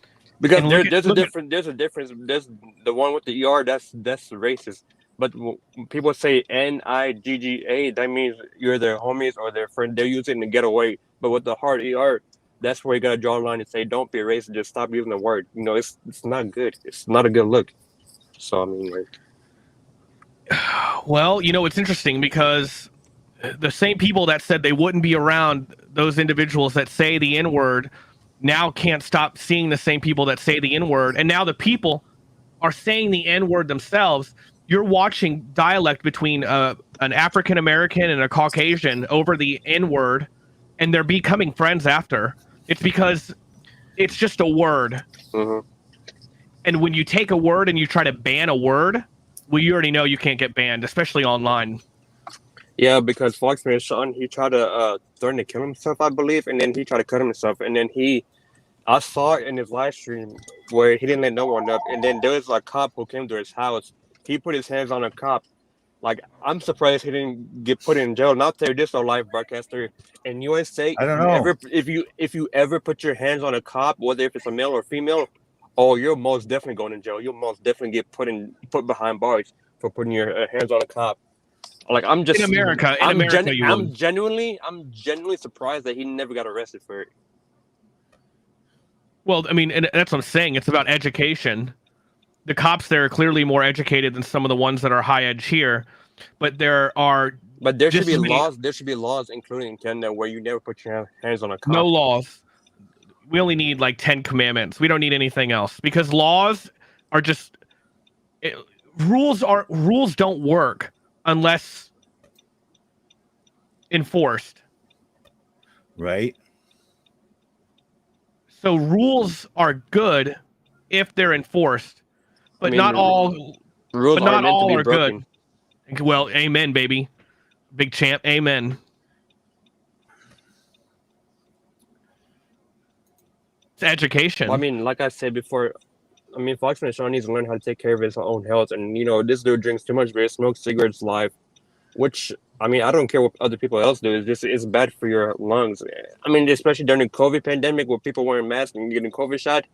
Because and there's a difference. There's the one with the ER. That's racist. But when people say N-I-G-G-A, that means you're their homies or their friend. They're using it to get away. But with the hard ER, that's where you gotta draw a line and say, don't be racist. Just stop using the word. It's not good. It's not a good look. So I mean, like, Well, it's interesting because the same people that said they wouldn't be around those individuals that say the N word now can't stop seeing the same people that say the N word. And now the people are saying the N word themselves. You're watching dialect between an African American and a Caucasian over the N word, and they're becoming friends after. It's because it's just a word. Mhm. And when you take a word and you try to ban a word, well, you already know you can't get banned, especially online. Yeah, because Foxman Sean, he tried to threaten to kill himself, I believe, and then he tried to cut himself, and then I saw it in his live stream where he didn't let no one up, and then there was a cop who came to his house. He put his hands on a cop. Like, I'm surprised he didn't get put in jail. Not there, just a live broadcaster in USA. I don't know. If you ever put your hands on a cop, whether if it's a male or female, oh, you're most definitely going to jail. You'll most definitely get put behind bars for putting your hands on a cop. Like, I'm just In America, I'm you genuinely surprised that he never got arrested for it. Well, I mean, and that's what I'm saying. It's about education. The cops there are clearly more educated than some of the ones that are high edge here, but there should be many- laws. There should be laws, including in Canada, where you never put your hands on a cop. no laws. We only need like 10 commandments. We don't need anything else because laws are just rules don't work unless enforced. Right. So rules are good if they're enforced, but not all rules but not are meant all to be are broken. good. Well, amen, baby. Big champ, amen. It's education. Well, I mean, like I said before, I mean, Foxman Sean needs to learn how to take care of his own health. And, this dude drinks too much beer, smokes cigarettes live, which, I mean, I don't care what other people else do. It's bad for your lungs. I mean, especially during the COVID pandemic where people wearing masks and getting COVID shot.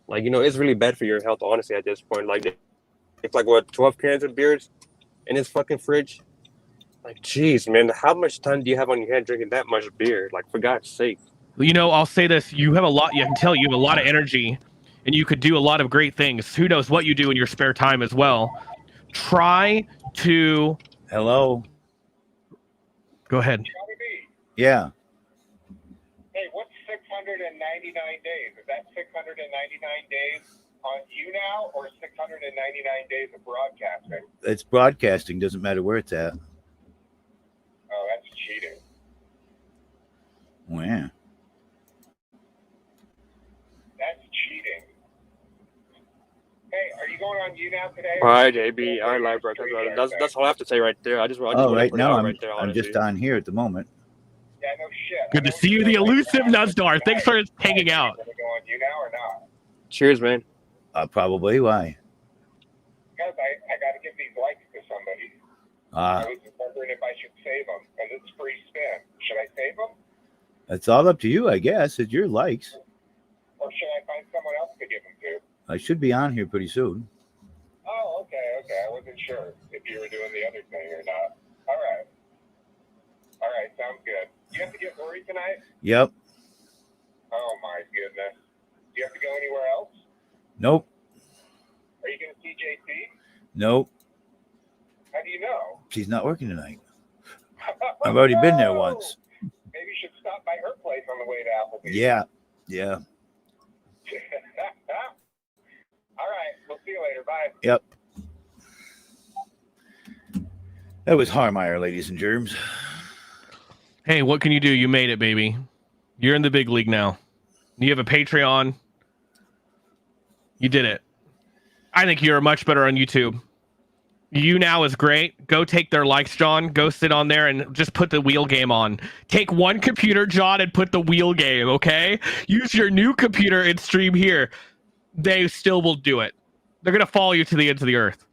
Like, it's really bad for your health, honestly, at this point. Like, it's like, 12 cans of beers in his fucking fridge? Like, geez, man, how much time do you have on your hand drinking that much beer? Like, for God's sake. I'll say this. You have a lot. I can tell you have a lot of energy and you could do a lot of great things. Who knows what you do in your spare time as well. Try to... Hello. Go ahead. Yeah. Hey, what's 699 days? Is that 699 days on you now or 699 days of broadcasting? It's broadcasting. Doesn't matter where it's at. Oh, that's cheating. Oh, yeah. That's cheating. Hey, are you going on you now today? All right, JB. All right, live broadcast. That's all I have to say right there. I just Oh, want to right put it now out right there, I'm just honestly. on here at the moment. Yeah, no shit. Good to see you, the elusive Nuzdar. Thanks for hanging out. Are you going to go on you now or not? Cheers, man. Probably. Why? Because I got to give these likes to somebody. I was just wondering if I should save them because it's free spin. Should I save them? It's all up to you, I guess. It's your likes. Or should I find someone else to give them to? I should be on here pretty soon. Oh, okay. I wasn't sure if you were doing the other thing or not. All right, sounds good. You have to get worried tonight? Yep. Oh, my goodness. Do you have to go anywhere else? Nope. Are you going to see JC? Nope. How do you know? She's not working tonight. I've already been there once. Maybe you should stop by her place on the way to Applebee's. Yeah. All right. We'll see you later. Bye. Yep. That was Harmeyer, ladies and germs. Hey, what can you do? You made it, baby. You're in the big league now. You have a Patreon. You did it. I think you're much better on YouTube. You now is great. Go take their likes, John. Go sit on there and just put the wheel game on. Take one computer, John, and put the wheel game, okay? Use your new computer and stream here. They still will do it. They're going to follow you to the ends of the earth.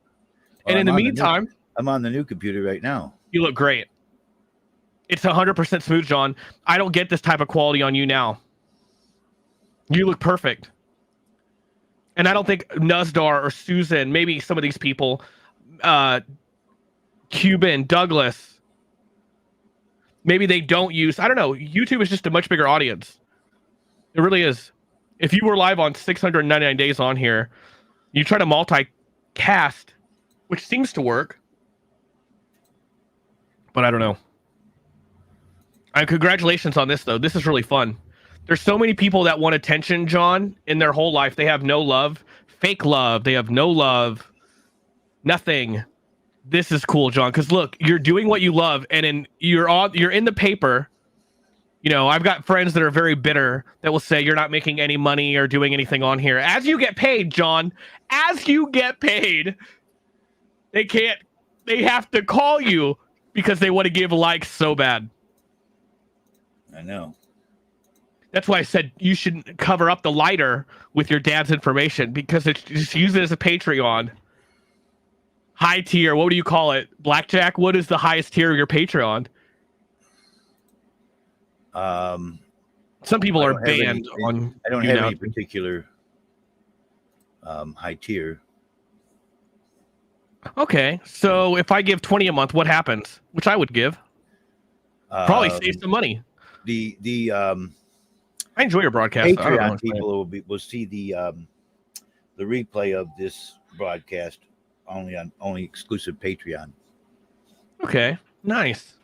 Well, And in the meantime, I'm on the new computer right now. you look great. It's 100% smooth, John. I don't get this type of quality on you now. You look perfect. And I don't think Nuzdar or Susan, maybe some of these people, Cuban, Douglas, maybe they don't use, I don't know. YouTube is just a much bigger audience. It really is. If you were live on 699 days on here, you try to multicast, which seems to work. but I don't know. Congratulations on this, though. This is really fun. There's so many people that want attention, John, in their whole life. They have no love, fake love. They have no love, nothing. This is cool, John, because look, you're doing what you love, and you're in the paper. You know, I've got friends that are very bitter that will say you're not making any money or doing anything on here. As you get paid, John, as you get paid, they have to call you because they want to give likes so bad. I know. That's why I said you should cover up the lighter with your dad's information, because it's just use it as a Patreon. High tier. What do you call it? Blackjack? What is the highest tier of your Patreon? Some people are banned on. I don't have any particular high tier. Okay, so if I give 20 a month, what happens? Which I would give. Probably save some money. I enjoy your broadcast. Patreon people will see the replay of this broadcast only exclusive Patreon. Okay, nice,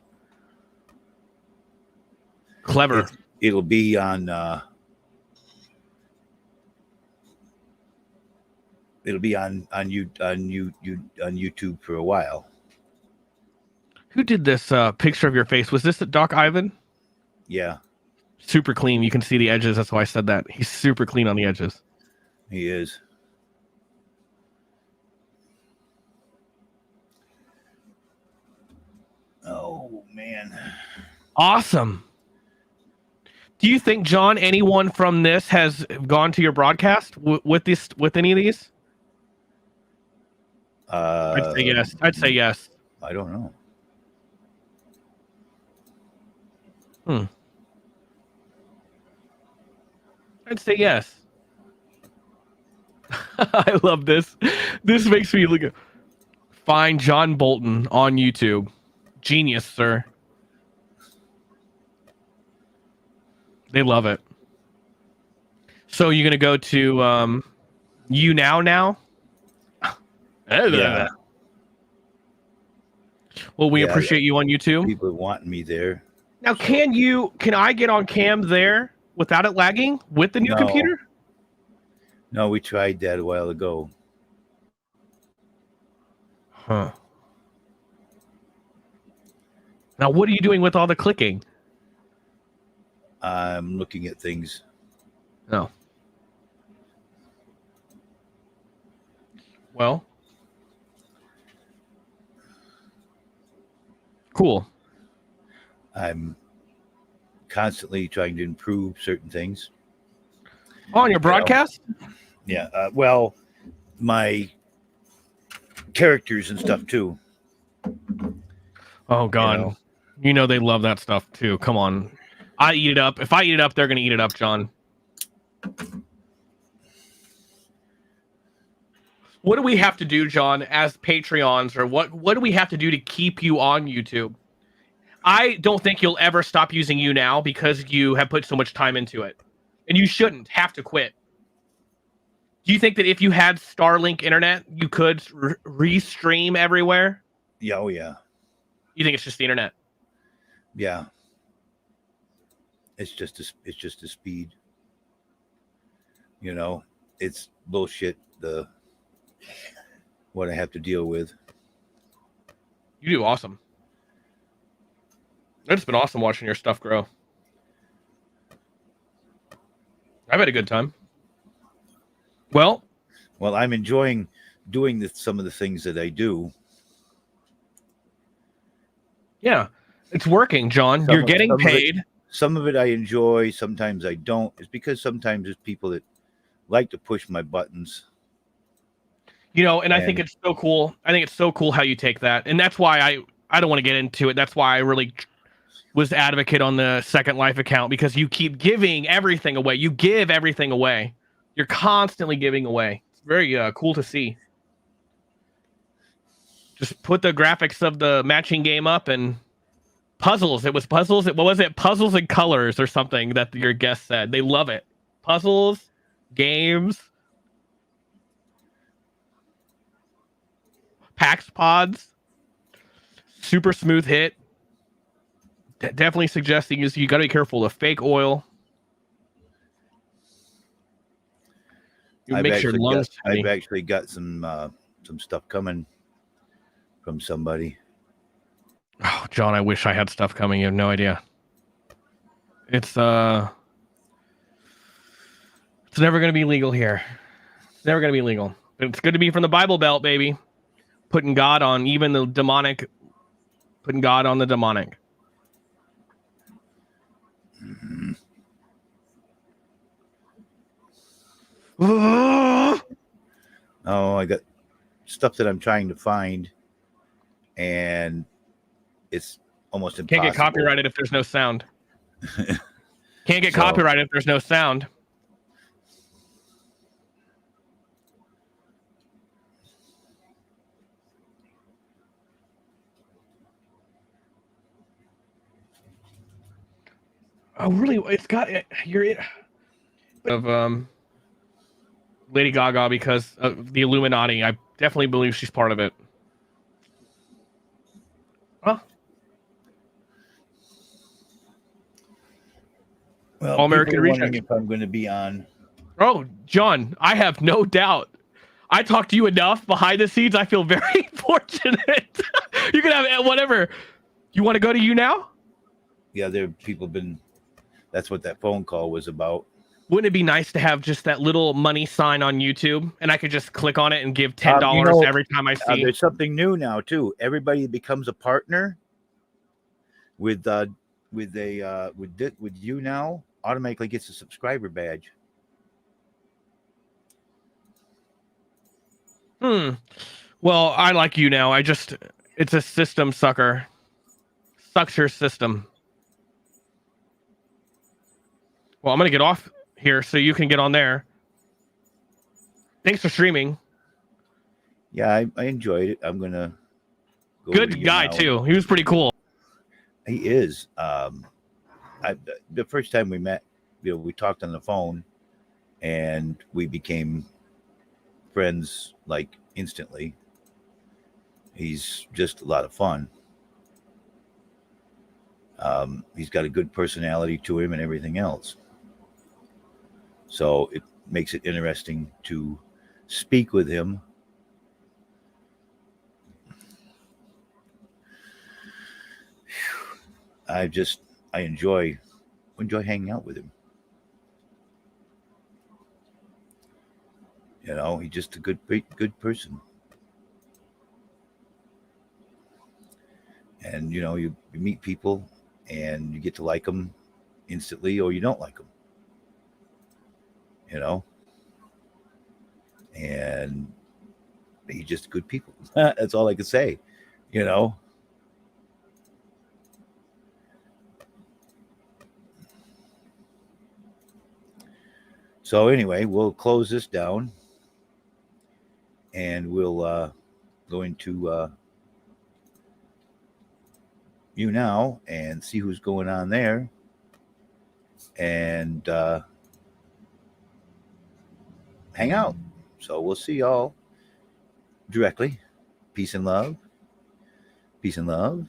clever. It'll be on. It'll be on YouTube for a while. Who did this picture of your face? Was this Doc Ivan? Yeah. Super clean. You can see the edges. That's why I said that. He's super clean on the edges. He is. Oh, man. Awesome. Do you think, John, anyone from this has gone to your broadcast with any of these? I'd say yes. I'd say yes. I don't know. I'd say yes. I love this. This makes me look. Find John Bolton on YouTube. Genius, sir. They love it. So you're gonna go to you now? Yeah. Well, we appreciate you on YouTube. People wanting me there. Now, can I get on cam there without it lagging with the new computer? No, we tried that a while ago. Huh. Now, what are you doing with all the clicking? I'm looking at things. No. Well. Cool. I'm constantly trying to improve certain things. On your broadcast? Yeah. Well, my characters and stuff too. Oh God. You know they love that stuff too. Come on. I eat it up. If I eat it up, they're gonna eat it up, John. What do we have to do, John, as Patreons, or what do we have to do to keep you on YouTube? I don't think you'll ever stop using you now because you have put so much time into it. And you shouldn't have to quit. Do you think that if you had Starlink internet, you could restream everywhere? Yeah, oh yeah. You think it's just the internet? Yeah. It's just the speed. You know, it's bullshit. What I have to deal with. You do awesome. It's been awesome watching your stuff grow. I've had a good time. Well, I'm enjoying doing some of the things that I do. Yeah, it's working, John. You're getting paid. Some of it I enjoy. Sometimes I don't. It's because sometimes there's people that like to push my buttons. You know, and I think it's so cool. I think it's so cool how you take that. And that's why I don't want to get into it. That's why I really was advocate on the Second Life account, because you keep giving everything away. You give everything away. You're constantly giving away. It's very cool to see. Just put the graphics of the matching game up and puzzles. It was puzzles. What was it? Puzzles and colors or something that your guest said. They love it. Puzzles, games. PAX pods, super smooth hit. definitely suggesting is you got to be careful of fake oil. You make your lungs. I've actually got some stuff coming from somebody. Oh, John, I wish I had stuff coming. You have no idea. It's never going to be legal here. It's never going to be legal. It's good to be from the Bible Belt, baby. Putting God on even the demonic. Putting God on the demonic. Mm-hmm. Oh, I got stuff that I'm trying to find, and it's almost impossible. Can't get copyrighted if there's no sound. Can't get copyrighted if there's no sound. Oh, really? It's got you're of Lady Gaga because of the Illuminati. I definitely believe she's part of it. Huh? Well, All American people are wondering Rejects. if I'm going to be on. Oh, John, I have no doubt. I talked to you enough behind the scenes. I feel very fortunate. You can have whatever. You want to go to you now? Yeah, there people been. That's what that phone call was about. Wouldn't it be nice to have just that little money sign on YouTube, and I could just click on it and give $10 every time I see? There's something new now too. Everybody becomes a partner with you now. Automatically gets a subscriber badge. Well, I like you now. It's a system sucker. Sucks your system. Well, I'm gonna get off here so you can get on there. Thanks for streaming. Yeah, I enjoyed it. I'm gonna go Good guy too. He was pretty cool. He is. The first time we met, we talked on the phone, and we became friends like instantly. He's just a lot of fun. He's got a good personality to him and everything else. So it makes it interesting to speak with him. I enjoy hanging out with him. He's just a good person. And you meet people and you get to like them instantly, or you don't like them. And he's just good people. That's all I can say. So anyway, we'll close this down, and we'll go into you now and see who's going on there, and hang out. So we'll see y'all directly. Peace and love. Peace and love.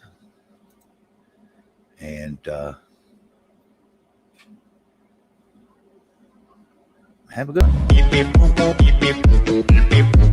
And have a good one.